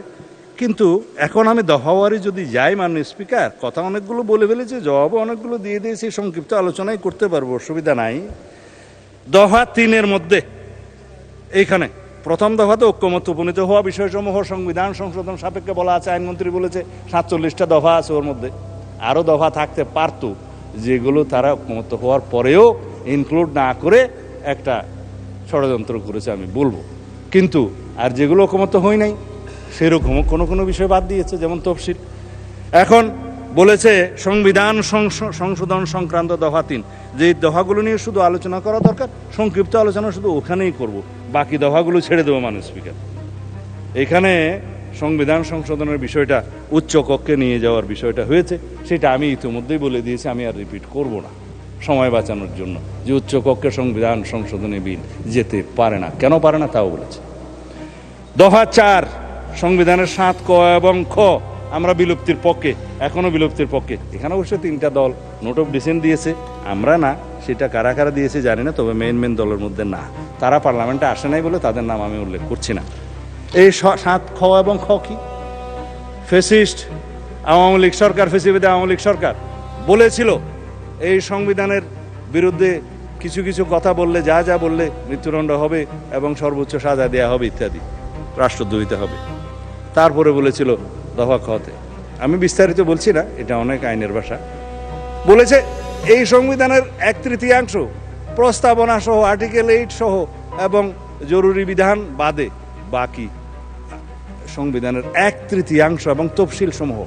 কিন্তু এখন আমি দফাওয়ারি যদি যাই, মাননীয় স্পিকার, কথা অনেকগুলো বলে ফেলেছি, জবাবও অনেকগুলো দিয়ে দিয়েছি, সংক্ষিপ্ত আলোচনাই করতে পারবো, অসুবিধা নাই। দফা 3-এর মধ্যে এইখানে প্রথম দফাতে ঐক্যমত উপনীত হওয়া বিষয়সমূহ সংবিধান সংশোধন সাপেক্ষে বলা আছে। আইনমন্ত্রী বলেছে 47টা দফা আছে, ওর মধ্যে আরও দফা থাকতে পারত, যেগুলো তারা ঐক্যমত হওয়ার পরেও ইনক্লুড না করে একটা ষড়যন্ত্র করেছে আমি বলবো। কিন্তু আর যেগুলো ঐক্যমত হয় নাই সেরকম কোনো বিষয় বাদ দিয়েছে, যেমন তফসিল। এখন বলেছে সংবিধান সংশোধন সংক্রান্ত দফা 3, যে দফাগুলো নিয়ে শুধু আলোচনা করা দরকার, সংক্ষিপ্ত আলোচনা শুধু ওখানেই করব, বাকি দফাগুলো ছেড়ে দেবো মাননীয় স্পিকার। এখানে সংবিধান সংশোধনের বিষয়টা উচ্চ কক্ষে নিয়ে যাওয়ার বিষয়টা হয়েছে, সেটা আমি ইতিমধ্যেই বলে দিয়েছি, আমি আর রিপিট করব না সময় বাঁচানোর জন্য, যে উচ্চ কক্ষে সংবিধান সংশোধনী বিল যেতে পারে না। কেন পারে না তাও বলেছে। দফা 4, সংবিধানের 7 ক এবং খ আমরা বিলুপ্তির পক্ষে, এখনো বিলুপ্তির পক্ষে। এখানে অবশ্যই 3টা দল নোট অফ ডিসেন্ট দিয়েছে, আমরা না। সেটা কারা কারা দিয়েছে জানি না, তবে মেন দলের মধ্যে না, তারা পার্লামেন্টে আসে নাই বলে তাদের নাম আমি উল্লেখ করছি না। এই 7 খ এবং খ কি? ফ্যাসিস্ট আওয়ামী লীগ সরকার, ফেসিবাদী আওয়ামী লীগ সরকার বলেছিল এই সংবিধানের বিরুদ্ধে কিছু কিছু কথা বললে, যা বললে মৃত্যুদণ্ড হবে এবং সর্বোচ্চ সাজা দেওয়া হবে ইত্যাদি, রাষ্ট্রদ্রোহিতা হবে। তারপরে বলেছিল দফা খতে, আমি বিস্তারিত বলছি না, এটা অনেক আইনের ভাষা, বলেছে এই সংবিধানের 1/3 প্রস্তাবনা সহ, আর্টিকেল 8 সহ এবং জরুরি বিধান বাদে বাকি সংবিধানের 1/3 এবং তফসিল সমূহ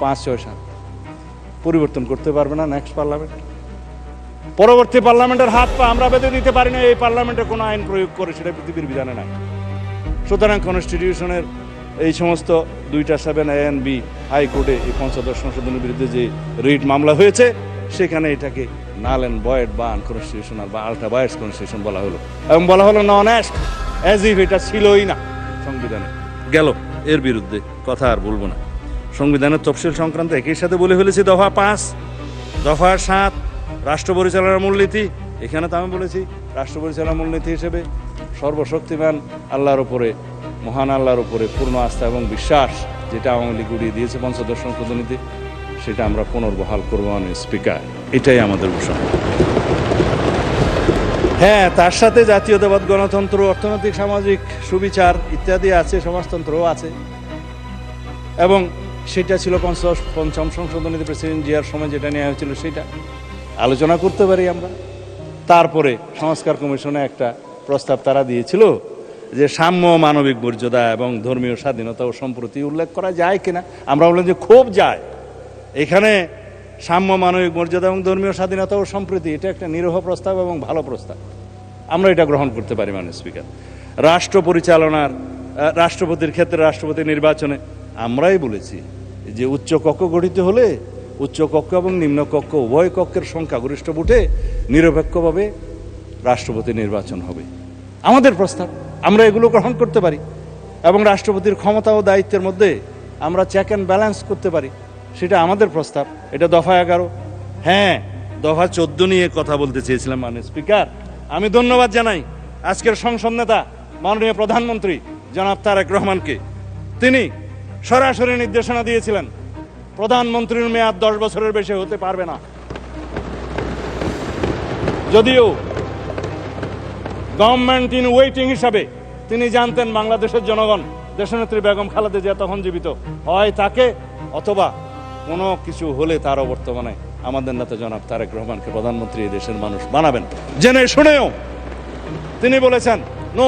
5, 6, 7 পরিবর্তন করতে পারবে না নেক্সট পার্লামেন্ট। পরবর্তী পার্লামেন্টের হাত পা আমরা বেঁধে দিতে পারি না এই পার্লামেন্টে কোনো আইন প্রয়োগ করে, সেটা পৃথিবীর বিধানে নাই। সুতরাং কনস্টিটিউশনের এই সমস্ত 2টা 7A and B হাইকোর্টে এই 55 সংশোধনের বিরুদ্ধে যে রিট মামলা হয়েছে, সেখানে এটাকে নাল অ্যান্ড ভয়েড বা আনকনস্টিটিউশনাল বা আল্ট্রা ভায়োলেন্স কনস্টিটিউশন বলা হলো, এবং বলা হলো নন অ্যাজ ইফ এটা ছিলই না সংবিধানে। গেল এর বিরুদ্ধে কথা আর বলবো না। সংবিধানের তফসিল সংক্রান্ত একই সাথে বলে ফেলেছি দফা 5, দফা 7 রাষ্ট্র পরিচালনার মূলনীতি। এখানে তো আমি বলেছি রাষ্ট্র পরিচালনার মূলনীতি হিসেবে সর্বশক্তিমান আল্লাহর উপরে, মহান আল্লাহর উপরে পূর্ণ আস্থা এবং বিশ্বাস, যেটা আওয়ামী লীগ উড়িয়ে দিয়েছে 55 সংশোধনীতে, সেটা আমরা পুনর্বহাল করবো মাননীয় স্পিকার, এটাই আমাদের ঘোষণা। হ্যাঁ, তার সাথে জাতীয়তাবাদ, গণতন্ত্র, অর্থনৈতিক সামাজিক সুবিচার ইত্যাদি আছে, সমাজতন্ত্রও আছে, এবং সেটা ছিল 55 সংশোধনীতে প্রেসিডেন্ট জিয়ার সময় যেটা নেওয়া হয়েছিল, সেটা আলোচনা করতে পারি আমরা। তারপরে সংস্কার কমিশনে একটা প্রস্তাব তারা দিয়েছিল যে সাম্য, মানবিক মর্যাদা এবং ধর্মীয় স্বাধীনতা ও সম্প্রতি উল্লেখ করা যায় কিনা। আমরা বললাম যে খুব যায়, এখানে সাম্য, মানবিক মর্যাদা এবং ধর্মীয় স্বাধীনতা ও সম্প্রীতি, এটা একটা নিরীহ প্রস্তাব এবং ভালো প্রস্তাব, আমরা এটা গ্রহণ করতে পারি মাননীয় স্পিকার। রাষ্ট্র পরিচালনার, রাষ্ট্রপতির ক্ষেত্রে রাষ্ট্রপতি নির্বাচনে আমরাই বলেছি যে উচ্চ কক্ষ গঠিত হলে উচ্চ কক্ষ এবং নিম্ন কক্ষ উভয় কক্ষের সংখ্যাগরিষ্ঠ ভোটে নিরপেক্ষভাবে রাষ্ট্রপতি নির্বাচন হবে, আমাদের প্রস্তাব, আমরা এগুলো গ্রহণ করতে পারি। এবং রাষ্ট্রপতির ক্ষমতা ও দায়িত্বের মধ্যে আমরা চেক অ্যান্ড ব্যালেন্স করতে পারি, সেটা আমাদের প্রস্তাব। এটা দফা 11। হ্যাঁ, দফা 14 নিয়ে কথা বলতে চেয়েছিলাম মাননীয় স্পিকার। আমি ধন্যবাদ জানাই আজকের সংসদ নেতা মাননীয় প্রধানমন্ত্রী জনাব তারেক রহমানকে। তিনি সরাসরি নির্দেশনা দিয়েছিলেন প্রধানমন্ত্রীর মেয়াদ 10 বছরের বেশি হতে পারবে না। যদিও গভর্নমেন্ট ইন ওয়েটিং হিসাবে তিনি জানতেন বাংলাদেশের জনগণ, দেশনেত্রী বেগম খালেদা জিয়া তখন জীবিত, হয় তাকে অথবা কোনো কিছু হলে তারও বর্তমানে আমাদের নেতা জনাব তারেক রহমানকে প্রধানমন্ত্রী এই দেশের মানুষ বানাবেন। জেনে শুনেও তিনি বলেছেন নো,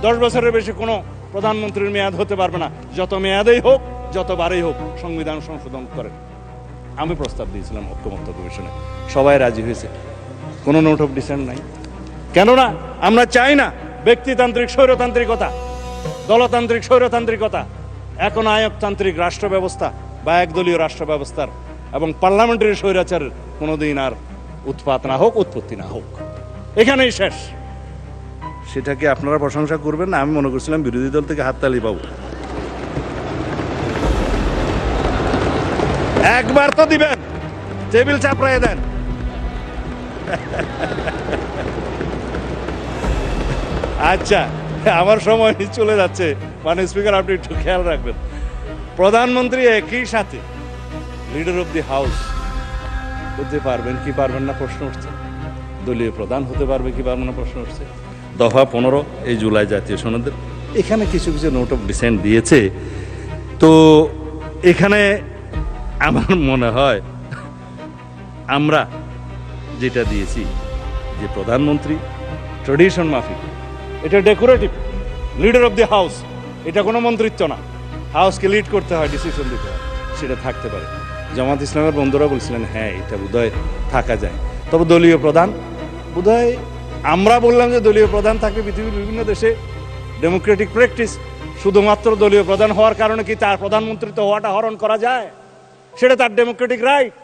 10 বছরের বেশি কোনো প্রধানমন্ত্রীর মেয়াদ হতে পারবে না, যত মেয়াদেই হোক যতবারই হোক সংবিধান সংশোধন করেন। আমি প্রস্তাব দিয়েছিলাম ঐক্যমত্য কমিশনে, সবাই রাজি হয়েছে, কোনো নোট অফ ডিসেন্ট নাই। কেননা আমরা চাই না ব্যক্তিতান্ত্রিক স্বৈরতান্ত্রিকতা, দলতান্ত্রিক স্বৈরতান্ত্রিকতা, এখন আয়কতান্ত্রিক রাষ্ট্র ব্যবস্থা বা একদলীয় রাষ্ট্র ব্যবস্থার এবং পার্লামেন্টারি স্বৈরাচারের কোনোদিন আর উৎপাত না হোক, উৎপত্তি না হোক, এখানেই শেষ। সেটাকে আপনারা প্রশংসা করবেন না, আমি মনে করছিলাম বিরোধী দল থেকে হাততালি পাবো। একবার তো দিবেন, টেবিল চাপড়ায় দেন। আচ্ছা, আমার সময় চলে যাচ্ছে, মানে স্পিকার আপনি একটু খেয়াল রাখবেন। প্রধানমন্ত্রী একই সাথে লিডার অফ দি হাউস হতে পারবেন কি পারবেন না প্রশ্ন উঠছে, দলীয় প্রধান হতে পারবে কি পারবেন না প্রশ্ন উঠছে। দফা 15 এই জুলাই জাতীয় সনদের এখানে কিছু কিছু নোট অফ ডিসেন্ট দিয়েছে। তো এখানে আমার মনে হয় আমরা যেটা দিয়েছি যে প্রধানমন্ত্রী ট্রেডিশন মাফিক, এটা decorative, leader of the house, এটা কোনো মন্ত্রিত্ব না, হাউসকে লিড করতে হয়, ডিসিশন দিতে হয়, সেটা থাকতে পারে। জামাত ইসলামের বন্ধুরা বলছিলেন হ্যাঁ এটা বোধহয় থাকা যায়, তবে দলীয় প্রধান বোধহয়, আমরা বললাম যে দলীয় প্রধান থাকে পৃথিবীর বিভিন্ন দেশে ডেমোক্রেটিক প্র্যাকটিস, শুধুমাত্র দলীয় প্রধান হওয়ার কারণে কি তার প্রধানমন্ত্রিত্ব হওয়াটা হরণ করা যায়? সেটা তার ডেমোক্রেটিক রাইট।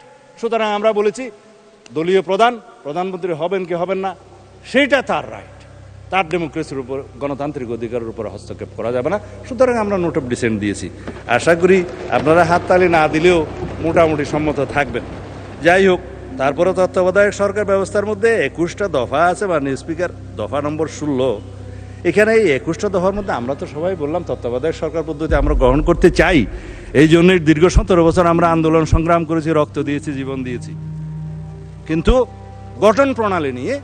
সুতরাং আমরা বলেছি দলীয় প্রধান প্রধানমন্ত্রী হবেন কি হবেন না সেইটা তার রাইট, তার ডেমোক্রেসির উপর, গণতান্ত্রিক অধিকারের উপর হস্তক্ষেপ করা যাবে না। সুতরাং আমরা নোট অফ ডিসেন্ট দিয়েছি। আশা করি আপনারা হাততালি না দিলেও মোটামুটি সম্মত থাকবেন। যাই হোক, তারপরে তত্ত্বাবধায়ক সরকার ব্যবস্থার মধ্যে 21টা দফা আছে, মাননীয় স্পিকার, দফা নম্বর 16। এখানে এই 21টা দফার মধ্যে আমরা তো সবাই বললাম তত্ত্বাবধায়ক সরকার পদ্ধতি আমরা গ্রহণ করতে চাই। এই জন্যই দীর্ঘ 17 বছর আমরা আন্দোলন সংগ্রাম করেছি, রক্ত দিয়েছি, জীবন দিয়েছি। কিন্তু গঠন প্রণালী নিয়ে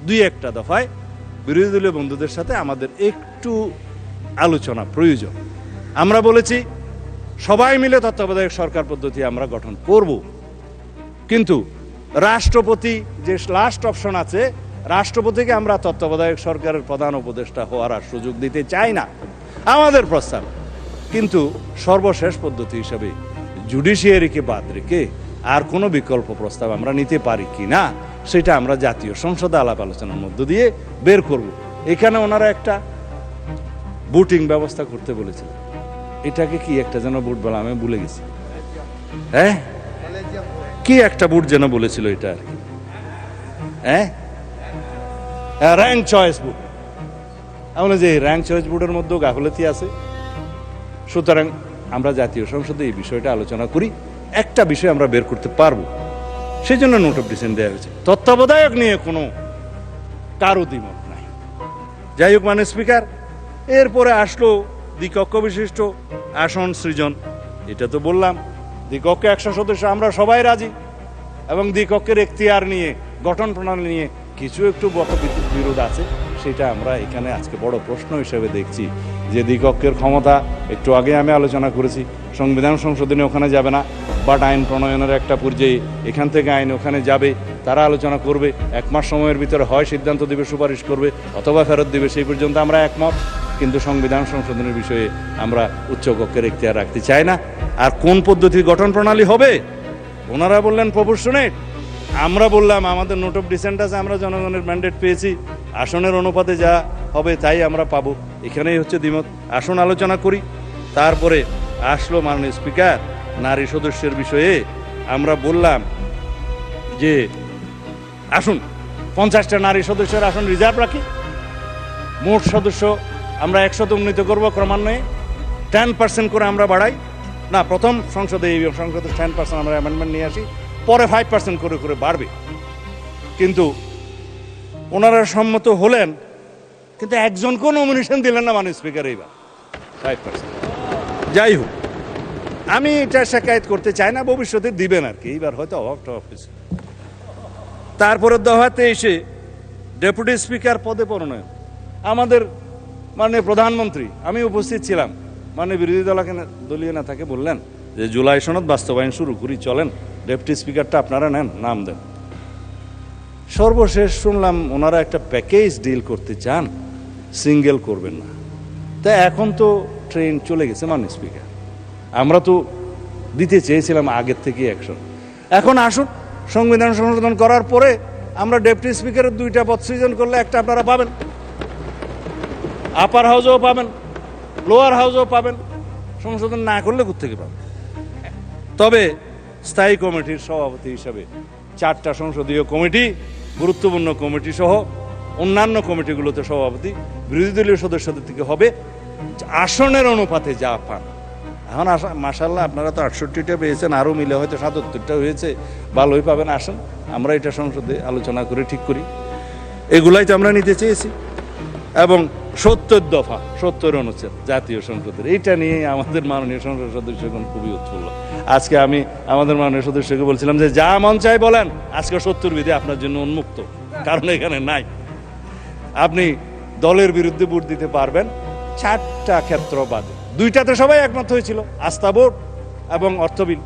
2-1টা দফায় বিরোধী দলীয় বন্ধুদের সাথে আমাদের একটু আলোচনা প্রয়োজন। আমরা বলেছি সবাই মিলে তত্ত্বাবধায়ক সরকার পদ্ধতি আমরা গঠন করব, কিন্তু রাষ্ট্রপতি যে লাস্ট অপশন আছে, রাষ্ট্রপতিকে আমরা তত্ত্বাবধায়ক সরকারের প্রধান উপদেষ্টা হওয়ার আর সুযোগ দিতে চাই না, আমাদের প্রস্তাব। কিন্তু সর্বশেষ পদ্ধতি হিসাবে জুডিশিয়ারিকে বাদ রেখে আর কোনো বিকল্প প্রস্তাব আমরা নিতে পারি কি না সেটা আমরা জাতীয় সংসদে আলাপ আলোচনার মধ্য দিয়ে বের করব। এখানে ওনারা একটা ভোটিং ব্যবস্থা করতে বলেছিল, এটাকে কি একটা যেন ভোট বলা, আমি ভুলে গেছি, হ্যাঁ কি একটা ভোট যেন বলেছিল এটা আর কি, হ্যাঁ র্যাঙ্ক চয়েস ভোট। আমরা যে র্যাঙ্ক চয়েস ভোটের মধ্যেও গাফলতি আছে। সুতরাং আমরা জাতীয় সংসদে এই বিষয়টা আলোচনা করি, একটা বিষয় আমরা বের করতে পারবো, সেই জন্য নোট অফ ডিসেন্ট দেওয়া হয়েছে। তত্ত্বাবধায়ক নিয়ে কোনো কারো দ্বিমত নাই। যাই হোক, মানে স্পিকার, এরপরে আসলো দ্বিকক্ষ বিশিষ্ট আসন সৃজন। এটা তো বললাম দ্বিকক্ষে 100 সদস্য, আমরা সবাই রাজি, এবং দ্বিকক্ষের এখতিয়ার নিয়ে, গঠন প্রণালী নিয়ে কিছু একটু বিরোধ আছে, সেটা আমরা এখানে আজকে বড় প্রশ্ন হিসেবে দেখছি যে দ্বিকক্ষের ক্ষমতা, একটু আগে আমি আলোচনা করেছি, সংবিধান সংশোধনী ওখানে যাবে না, বাট আইন প্রণয়নের একটা পর্যায়ে এখান থেকে আইন ওখানে যাবে, তারা আলোচনা করবে, 1 মাস সময়ের ভিতরে হয় সিদ্ধান্ত দেবে, সুপারিশ করবে, অথবা ফেরত দেবে, সেই পর্যন্ত আমরা একমত। কিন্তু সংবিধান সংশোধনের বিষয়ে আমরা উচ্চকক্ষের এখতিয়ার রাখতে চাই না। আর কোন পদ্ধতির গঠন প্রণালী হবে, ওনারা বললেন প্রপোর্শনেট, আমরা বললাম আমাদের নোট অফ ডিসেন্ট আছে, আমরা জনগণের ম্যান্ডেট পেয়েছি, আসনের অনুপাতে যা হবে তাই আমরা পাবো, এখানেই হচ্ছে দ্বিমত। আসন আলোচনা করি। তারপরে আসলো মাননীয় স্পিকার নারী সদস্যের বিষয়ে। আমরা বললাম যে আসুন 50টা নারী সদস্যের আসন রিজার্ভ রাখি, মোট সদস্য আমরা 100 উন্নীত করবো ক্রমান্বয়ে, 10% করে আমরা বাড়াই না, প্রথম সংসদে, এই সংসদে 10% আমরা অ্যামেন্ডমেন্ট নিয়ে আসি, পরে 5% করে করে বাড়বে। কিন্তু ওনারা সম্মত হলেন, কিন্তু একজনকেও নমিনেশন দিলেন না মাননীয় স্পিকার এইবার 5%। যাই হোক, আমি এটা শিকায়ত করতে চাই না, ভবিষ্যতে দিবেন আর কি, এইবার হয়তো অভাবটা অফিস। তারপরে দফাতে এসে ডেপুটি স্পিকার পদে মনোনয়ন, আমাদের মানে প্রধানমন্ত্রী, আমি উপস্থিত ছিলাম, মানে বিরোধী দলীয় নেতাকে বললেন যে জুলাই সনদ বাস্তবায়ন শুরু করি, চলেন ডেপুটি স্পিকারটা আপনারা নেন, নাম দেন। সর্বশেষ শুনলাম ওনারা একটা প্যাকেজ ডিল করতে চান, সিঙ্গেল করবেন না। তা এখন তো ট্রেন চলে গেছে মাননীয় স্পিকার, আমরা তো দিতে চেয়েছিলাম আগের থেকে অ্যাকশন। এখন আসুন, সংবিধান সংশোধন করার পরে আমরা ডেপুটি স্পিকারের 2টা পদ সৃজন করলে একটা আপনারা পাবেন, আপার হাউসেও পাবেন, লোয়ার হাউসেও পাবেন। সংশোধন না করলে কোত্থেকে পাবেন? তবে স্থায়ী কমিটির সভাপতি হিসাবে 4টা সংসদীয় কমিটি, গুরুত্বপূর্ণ কমিটি সহ অন্যান্য কমিটিগুলোতে সভাপতি বিরোধী দলীয় সদস্যদের থেকে হবে আসনের অনুপাতে যা পান। এখন মাশাআল্লাহ আপনারা তো 68টা পেয়েছেন, আরও মিলে হয়তো 77টা হয়েছে, ভালোই পাবেন। আসেন আমরা এটা সংসদে আলোচনা করে ঠিক করি। এগুলাই তো আমরা নিতে চেয়েছি। এবং 70 দফা 70 অনুচ্ছেদ জাতীয় সংসদের, এইটা নিয়ে আমাদের মাননীয় সংসদ সদস্যগণ খুবই উৎফুল্ল। আজকে আমি আমাদের মাননীয় সদস্যকে বলছিলাম যে যা মন চাই বলেন, আজকে 70 বিধি আপনার জন্য উন্মুক্ত, কারণ এখানে নাই। আপনি দলের বিরুদ্ধে ভোট দিতে পারবেন 4টা ক্ষেত্র বাদে। 2টাতে সবাই একমত হয়েছিল, আস্থা ভোট এবং অর্থ বিল।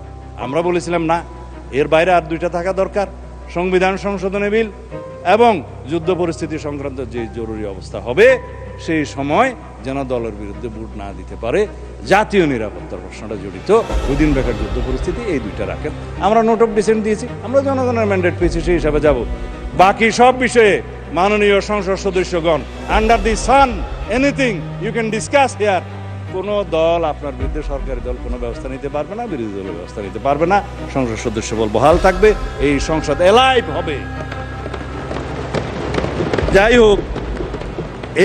আমরা বলেছিলাম না, এর বাইরে আর 2টা থাকা দরকার, সংবিধান সংশোধনী বিল এবং যুদ্ধ পরিস্থিতি সংক্রান্ত যে জরুরি অবস্থা হবে সেই সময় যেন দলের বিরুদ্ধে ভোট না দিতে পারে। জাতীয় নিরাপত্তার প্রশ্নটা জড়িত, উইদিন ব্র্যাকেট যুদ্ধ পরিস্থিতি, এই 2টা রাখেন। আমরা নোট অফ ডিসেন্ট দিয়েছি, আমরা জনগণের ম্যান্ডেট পেয়েছি, সেই হিসাবে যাব। বাকি সব বিষয়ে মাননীয় সংসদ সদস্যগণ, under the sun anything you can discuss here. কোনো দল আপনার বিরুদ্ধে, সরকারি দল কোনো ব্যবস্থা নিতে পারবে না, বিরোধী দলের ব্যবস্থা নিতে পারবে না। সংসদ সদস্য বল বহাল থাকবে, এই সংসদ এলাইভ হবে। যাই হোক,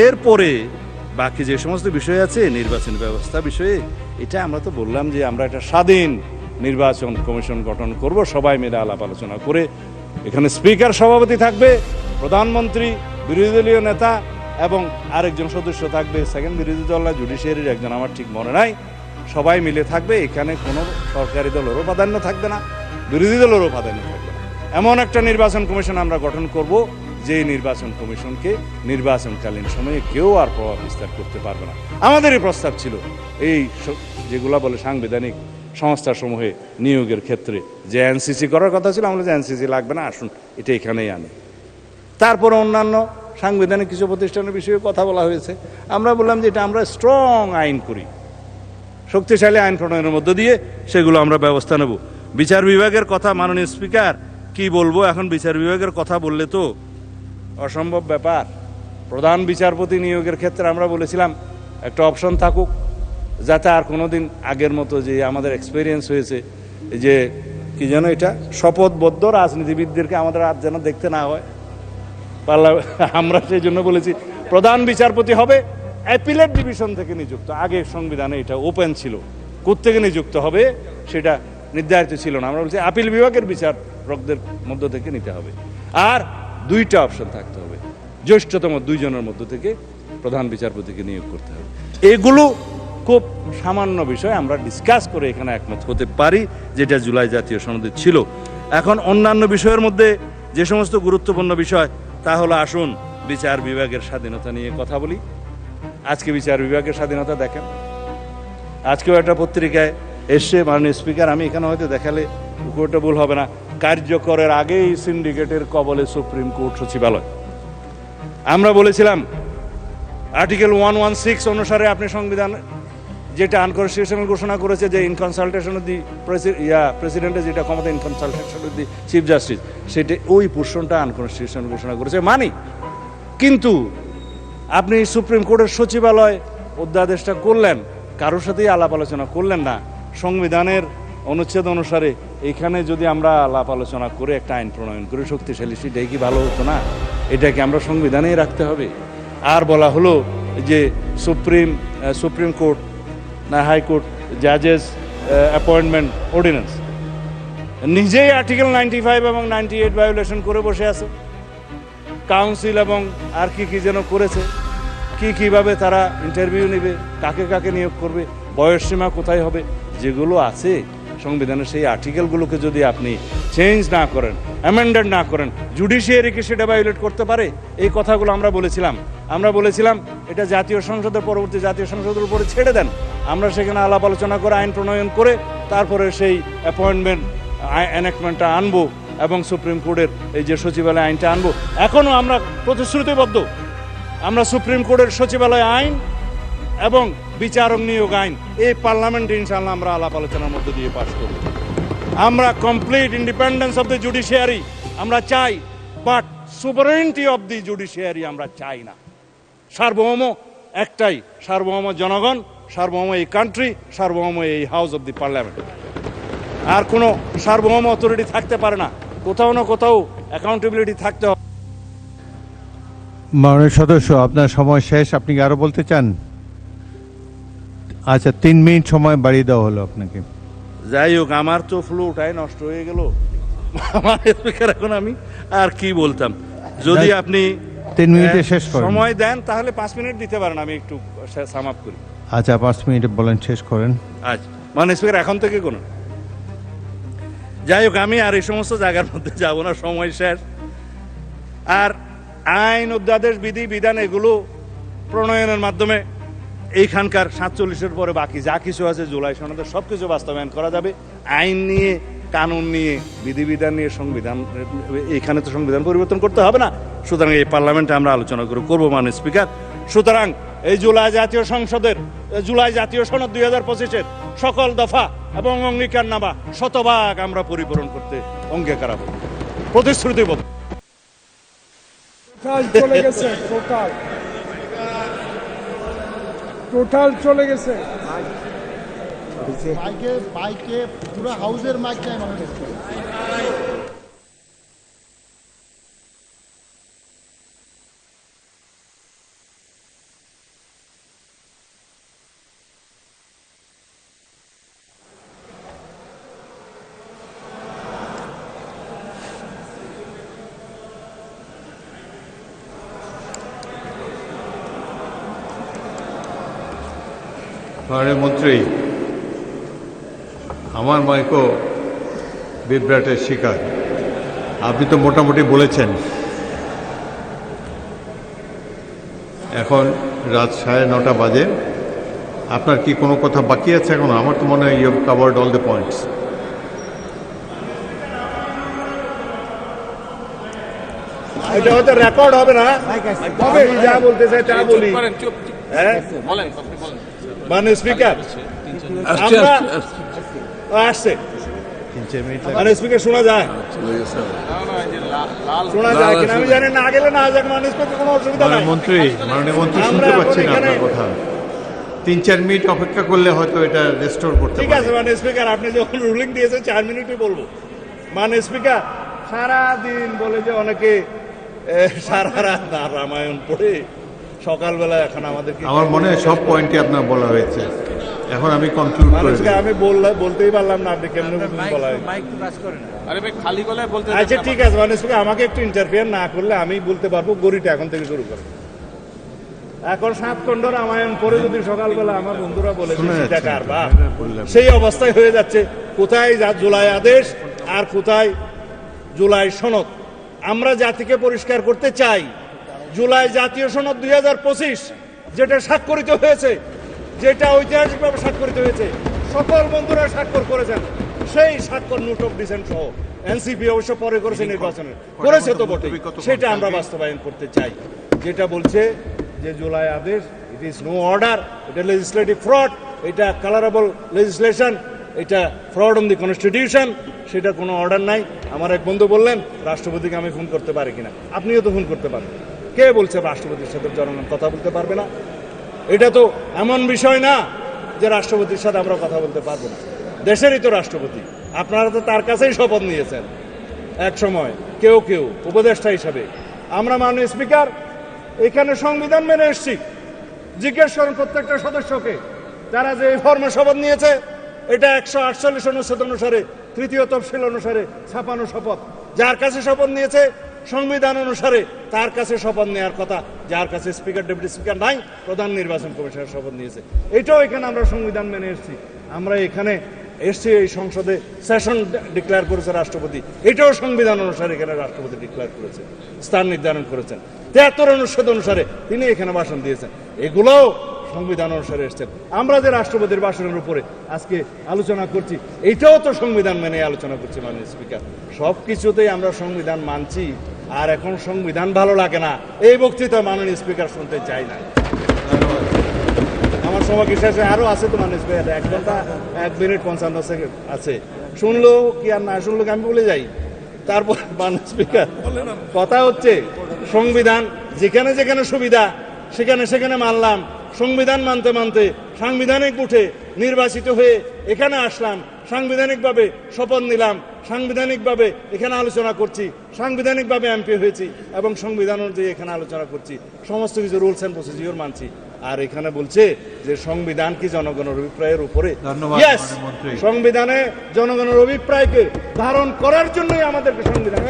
এরপরে বাকি যে সমস্ত বিষয় আছে নির্বাচনী ব্যবস্থা বিষয়ে, এটা আমরা তো বললাম যে আমরা একটা স্বাধীন নির্বাচন কমিশন গঠন করব, সবাই মিলে আলাপ আলোচনা করে। এখানে স্পিকার সভাপতি থাকবে, প্রধানমন্ত্রী, বিরোধী দলীয় নেতা এবং আরেকজন সদস্য থাকবে সেকেন্ড বিরোধী দল, জুডিশিয়ারির একজন, আমার ঠিক মনে নাই। সবাই মিলে থাকবে। এখানে কোনো সরকারি দলেরও প্রাধান্য থাকবে না, বিরোধী দলেরও প্রাধান্য থাকবে না। এমন একটা নির্বাচন কমিশন আমরা গঠন করব যে নির্বাচন কমিশনকে নির্বাচনকালীন সময়ে কেউ আর প্রভাব বিস্তার করতে পারবে না। আমাদেরই প্রস্তাব ছিল এই যেগুলা বলে সাংবিধানিক সংস্থাসমূহে নিয়োগের ক্ষেত্রে যে এনসিসি করার কথা ছিল, আমরা যে এনসিসি লাগবে না, আসুন এটা এখানেই আনি। তারপরে অন্যান্য সাংবিধানিক কিছু প্রতিষ্ঠানের বিষয়ে কথা বলা হয়েছে। আমরা বললাম যে এটা আমরা স্ট্রং আইন করি, শক্তিশালী আইন প্রণয়নের মধ্য দিয়ে সেগুলো আমরা ব্যবস্থা নেব। বিচার বিভাগের কথা মাননীয় স্পিকার কি বলবো, এখন বিচার বিভাগের কথা বললে তো অসম্ভব ব্যাপার। প্রধান বিচারপতি নিয়োগের ক্ষেত্রে আমরা বলেছিলাম একটা অপশন থাকুক, যাতে আর কোনোদিন আগের মতো যে আমাদের এক্সপিরিয়েন্স হয়েছে যে কি যেন এটা শপথবদ্ধ রাজনীতিবিদদেরকে আমাদের আর যেন দেখতে না হয়। আমরা সেই জন্য বলেছি প্রধান বিচারপতি হবে অ্যাপিলেট ডিভিশন থেকে নিযুক্ত। আগে সংবিধানে এটা ওপেন ছিল, কোত্থেকে নিযুক্ত হবে সেটা নির্ধারিত ছিল না। আমরা বলছি আপিল বিভাগের বিচারকদের মধ্য থেকে নিতে হবে। আর 2টা অপশন থাকতে হবে, জ্যেষ্ঠতম 2 জনের মধ্য থেকে প্রধান বিচারপতিকে নিয়োগ করতে হবে। এগুলো খুব সামান্য বিষয়, আমরা ডিসকাস করে এখানে একমত হতে পারি, যেটা জুলাই জাতীয় সনদে ছিল। এখন অন্যান্য বিষয়ের মধ্যে যে সমস্ত গুরুত্বপূর্ণ বিষয়, তা হলো আসুন বিচার বিভাগের স্বাধীনতা নিয়ে কথা বলি। আজকে বিচার বিভাগের স্বাধীনতা দেখেন, আজকেও একটা পত্রিকায় এসছে, মাননীয় স্পিকার আমি এখানে হয়তো দেখালে ওটা ভুল হবে না, কার্যকরের আগেই সিন্ডিকেটের কবলে সুপ্রিম কোর্ট সচিবালয়। আমরা বলেছিলাম আর্টিকেল 116 অনুসারে আপনি সংবিধান যেটা আনকনস্টিটিউশনাল ঘোষণা করেছে, যে ইন কনসালটেশন অফ দি প্রেসিডেন্টের যেটা ক্ষমতা, in consultation of the chief justice, সেটা ওই পোর্শনটা আনকনস্টিটিউশনাল ঘোষণা করেছে মানি। কিন্তু আপনি সুপ্রিম কোর্টের সচিবালয় অধ্যাদেশটা করলেন, কারোর সাথেই আলাপ আলোচনা করলেন না। সংবিধানের অনুচ্ছেদ অনুসারে এখানে যদি আমরা আলাপ আলোচনা করে একটা আইন প্রণয়ন করি শক্তিশালী, সেটাই কি ভালো হতো না? এটাকে আমরা সংবিধানেই রাখতে হবে। আর বলা হলো যে সুপ্রিম কোর্ট না হাইকোর্ট জাজেস অ্যাপয়েন্টমেন্ট অর্ডিন্যান্স নিজেই আর্টিকেল 95 এবং 98 ভায়োলেশন করে বসে আছে। কাউন্সিল এবং আর কি যেন করেছে, কিভাবে তারা ইন্টারভিউ নেবে, কাকে কাকে নিয়োগ করবে, বয়সসীমা কোথায় হবে, যেগুলো আছে সংবিধানের সেই আর্টিকেলগুলোকে যদি আপনি চেঞ্জ না করেন, অ্যামেন্ডেড না করেন, জুডিশিয়ারিকে সেটা ভায়োলেট করতে পারে। এই কথাগুলো আমরা বলেছিলাম এটা জাতীয় সংসদের পরবর্তী জাতীয় সংসদের উপরে ছেড়ে দেন। আমরা সেখানে আলাপ আলোচনা করে আইন প্রণয়ন করে তারপরে সেই অ্যাপয়েন্টমেন্ট এনাক্টমেন্টটা আনবো এবং সুপ্রিম কোর্টের এই যে সচিবালয় আইনটা আনবো। এখনও আমরা প্রতিশ্রুতিবদ্ধ, আমরা সুপ্রিম কোর্টের সচিবালয় আইন এবং বিচারক নিয়োগ আইন এই পার্লামেন্টে ইনশাআল্লাহ আমরা আলাপ আলোচনার মধ্যে দিয়ে পাশ করব। আমরা complete independence of the judiciary আমরা চাই, বাট সুপারিনটি অফ দি জুডিশিয়ারি আমরা চাই না। সার্বভৌম একটাই, সার্বভৌম জনগণ, সার্বভৌম এই কান্ট্রি, সার্বভৌম এই হাউস অফ দি পার্লামেন্ট। আর কোনো সার্বভৌম অথরিটি থাকতে পারে না, কোথাও না কোথাও অ্যাকাউন্টেবিলিটি থাকতে হবে। মাননীয় সদস্য, আপনার সময় শেষ। আপনি কি আরো বলতে চান? আচ্ছা, 3 মিনিট সময় বাড়িয়ে দেওয়া হলো আপনাকে। যাই হোক, আমার তো ফ্লুটাই নষ্ট হয়ে গেল। আমার স্পিকার, এখন আমি আর কি বলতাম? যদি আপনি 3 মিনিটে শেষ করেন। সময় দেন তাহলে 5 মিনিট দিতে পারেন, আমি একটু সাম আপ করি। আচ্ছা, 5 মিনিটে বলেন, শেষ করেন। আচ্ছা, মানে স্পিকার এখন থেকে কোনো, যাই হোক, আমি আর এই সমস্ত জায়গার মধ্যে যাব না, সময় শেষ। আর আইন, অধ্যাদেশ, বিধি বিধান এগুলো প্রণয়নের মাধ্যমে এইখানকার 47-এর পরে বাকি যা কিছু আছে জুলাই সনদে সব কিছু বাস্তবায়ন করা যাবে। আইন নিয়ে, কানুন নিয়ে, বিধিবিধান নিয়ে, সংবিধান, এইখানে তো সংবিধান পরিবর্তন করতে হবে না। সুতরাং এই পার্লামেন্টে আমরা আলোচনা করবো মাননীয় স্পিকার। সুতরাং এই জুলাই জাতীয় সংসদের, জুলাই জাতীয় সনদ 2025-এর সকল দফা এবং অঙ্গীকারনামা শতভাগ আমরা পরিপূরণ করতে অঙ্গীকারাবো, প্রতিশ্রুতিবদ্ধ। চলে গেছে, টোটাল চলে গেছে। মাইকে পুরো হাউসের মাইক নাই মানে মাননীয় মন্ত্রী, আমার মাইকও বিভ্রাটের শিকার। আপনি তো মোটামুটি বলেছেন। এখন রাত 9:30 বাজে। আপনার কি কোনো কথা বাকি আছে এখন? আমার তো মনে হয় you have covered all the points. এটা হয়তো রেকর্ড হবে না, তবে যা বলতে চাই তা বলি। মানে স্পিকার, আমরা আসছে, মানে স্পিকার শোনা যায়, শোনা যায় কিনা আমি জানি না, গেলে না যাক। মানে স্পিকার কোনো অসুবিধা নাই। মাননীয় মন্ত্রী শুনতে পাচ্ছি না আপনার কথা। 3-4 মিনিট অপেক্ষা করলে হয়তো এটা রেস্টোর করতে ঠিক আছে। মানে স্পিকার, আপনি যখন রুলিং দিয়েছেন 4 মিনিটই বলবো। মানে স্পিকার, সারাদিন বলে যে অনেকে সারা রাত রামায়ণ পড়ে সকালবেলা, এখন আমাদেরকে, আমার মনে হয় সব পয়েন্টই আপনার বলা হয়েছে। এখন আমি কনক্লুড করে দিই। আমি বলতেই পারলাম না, আপনি কেমন বলা হয়। আরে ভাই, খালি গলায় বলতে। আচ্ছা ঠিক আছে, মানে আমাকে একটু ইন্টারফিয়ার না করলে আমি বলতে পারবো। গড়িটা এখন থেকে শুরু করবো। এখন 7 খণ্ড রামায়ণ পড়ে যদি সকালবেলা আমার বন্ধুরা বলে সেই অবস্থায় হয়ে যাচ্ছে। কোথায় জুলাই আদেশ আর কোথায় জুলাই সনদ? আমরা জাতিকে পরিষ্কার করতে চাই, জুলাই জাতীয় সনদ 2025 যেটা স্বাক্ষরিত হয়েছে, যেটা ঐতিহাসিকভাবে স্বাক্ষরিত হয়েছে, সকল বন্ধুরা স্বাক্ষর করেছেন, সেই স্বাক্ষর নোট অফ ডিসেন্ট সহ এনসিপি অবশ্য পরে করেছে, নির্বাচনে করেছে তো বটে, সেটা আমরা বাস্তবায়ন করতে চাই। যেটা বলছে যে জুলাই আদেশ, ইট ইজ নো অর্ডার, এটা লেজিসলেটিভ ফ্রড, এটা কালারেবল লেজিসলেশন, এটা ফ্রড অন দি কনস্টিটিউশন, সেটা কোনো অর্ডার নাই। আমার এক বন্ধু বললেন রাষ্ট্রপতিকে আমি ফোন করতে পারি কিনা। আপনিও তো ফোন করতে পারেন। কে বলছে রাষ্ট্রপতির সাথে জনগণ কথা বলতে পারবে না? এটা তো এমন বিষয় না যে রাষ্ট্রপতির সাথে আমরা কথা বলতে পারবো না। দেশেরই তো রাষ্ট্রপতি, আপনারা তো তার কাছেই শপথ নিয়েছেন এক সময়, কেউ কেউ উপদেষ্টা হিসাবে। আমরা মাননীয় স্পিকার এখানে সংবিধান মেনে এসেছি। জিজ্ঞেস করুন প্রত্যেকটা সদস্যকে, তারা যে এই ফর্মে শপথ নিয়েছে, এটা 148 অনুচ্ছেদ অনুসারে, 3য় তফসিল অনুসারে ছাপানো শপথ। যার কাছে শপথ নিয়েছে সংবিধান অনুসারে, তার কাছে শপথ নেওয়ার কথা। যার কাছে স্পিকার, ডেপুটি স্পিকার নাই, প্রধান নির্বাচন কমিশনের শপথ নিয়েছে। এটাও এখানে আমরা সংবিধান মেনে এসেছি। আমরা এখানে এসছি, এই সংসদে সেশন ডিক্লেয়ার করেছে রাষ্ট্রপতি, এটাও সংবিধান অনুসারে এখানে রাষ্ট্রপতি ডিক্লেয়ার করেছে, স্থান নির্ধারণ করেছেন। 73 অনুচ্ছেদ অনুসারে তিনি এখানে ভাষণ দিয়েছেন, এগুলোও সংবিধান অনুসারে এসছেন। আমরা যে রাষ্ট্রপতির ভাষণের উপরে আজকে আলোচনা করছি, এইটাও তো সংবিধান মেনে আলোচনা করছি মাননীয় স্পিকার। সব কিছুতেই আমরা সংবিধান মানছি, আর এখন সংবিধান ভালো লাগে না এই বক্তৃতা মাননীয় স্পিকার শুনতে চাই না। সময় কি শেষে আরো আছে তো মানুষ 1 ঘন্টা 1 মিনিট 55 সেকেন্ড আছে, শুনলো কি আর না শুনলো কি আমি বলে যাই। তারপর মাননীয় স্পিকার, কথা হচ্ছে সংবিধান যেখানে যেখানে সুবিধা সেখানে সেখানে মানলাম, সংবিধান মানতে মানতে সাংবিধানিক উঠে নির্বাচিত হয়ে এখানে আসলাম, সাংবিধানিকভাবে শপথ নিলাম, সাংবিধানিকভাবে এখানে আলোচনা করছি, সাংবিধানিকভাবে এমপি হয়েছি এবং সংবিধান অনুযায়ী এখানে আলোচনা করছি, সমস্ত কিছু রুলস অ্যান্ড প্রসিডিওর মানছি। আর এখানে বলছে যে সংবিধান কি জনগণের অভিপ্রায়ের উপরে? ধন্যবাদ, Yes, মাননীয় মন্ত্রী। সংবিধানে জনগণের অভিপ্রায়কে ধারণ করার জন্যই আমাদেরকে সংবিধান,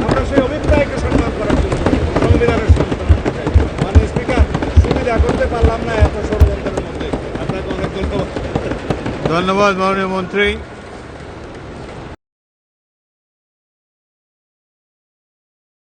আমরা সেই অভিপ্রায়কে সম্মান করার জন্য সংবিধানের সংস্থান করতে চাই। মাননীয় স্পিকার, সুবিধা করতে পারলাম না এত ষড়যন্ত্রের মধ্যে, আপনাকে অনেক ধন্যবাদ। ধন্যবাদ মাননীয় মন্ত্রী।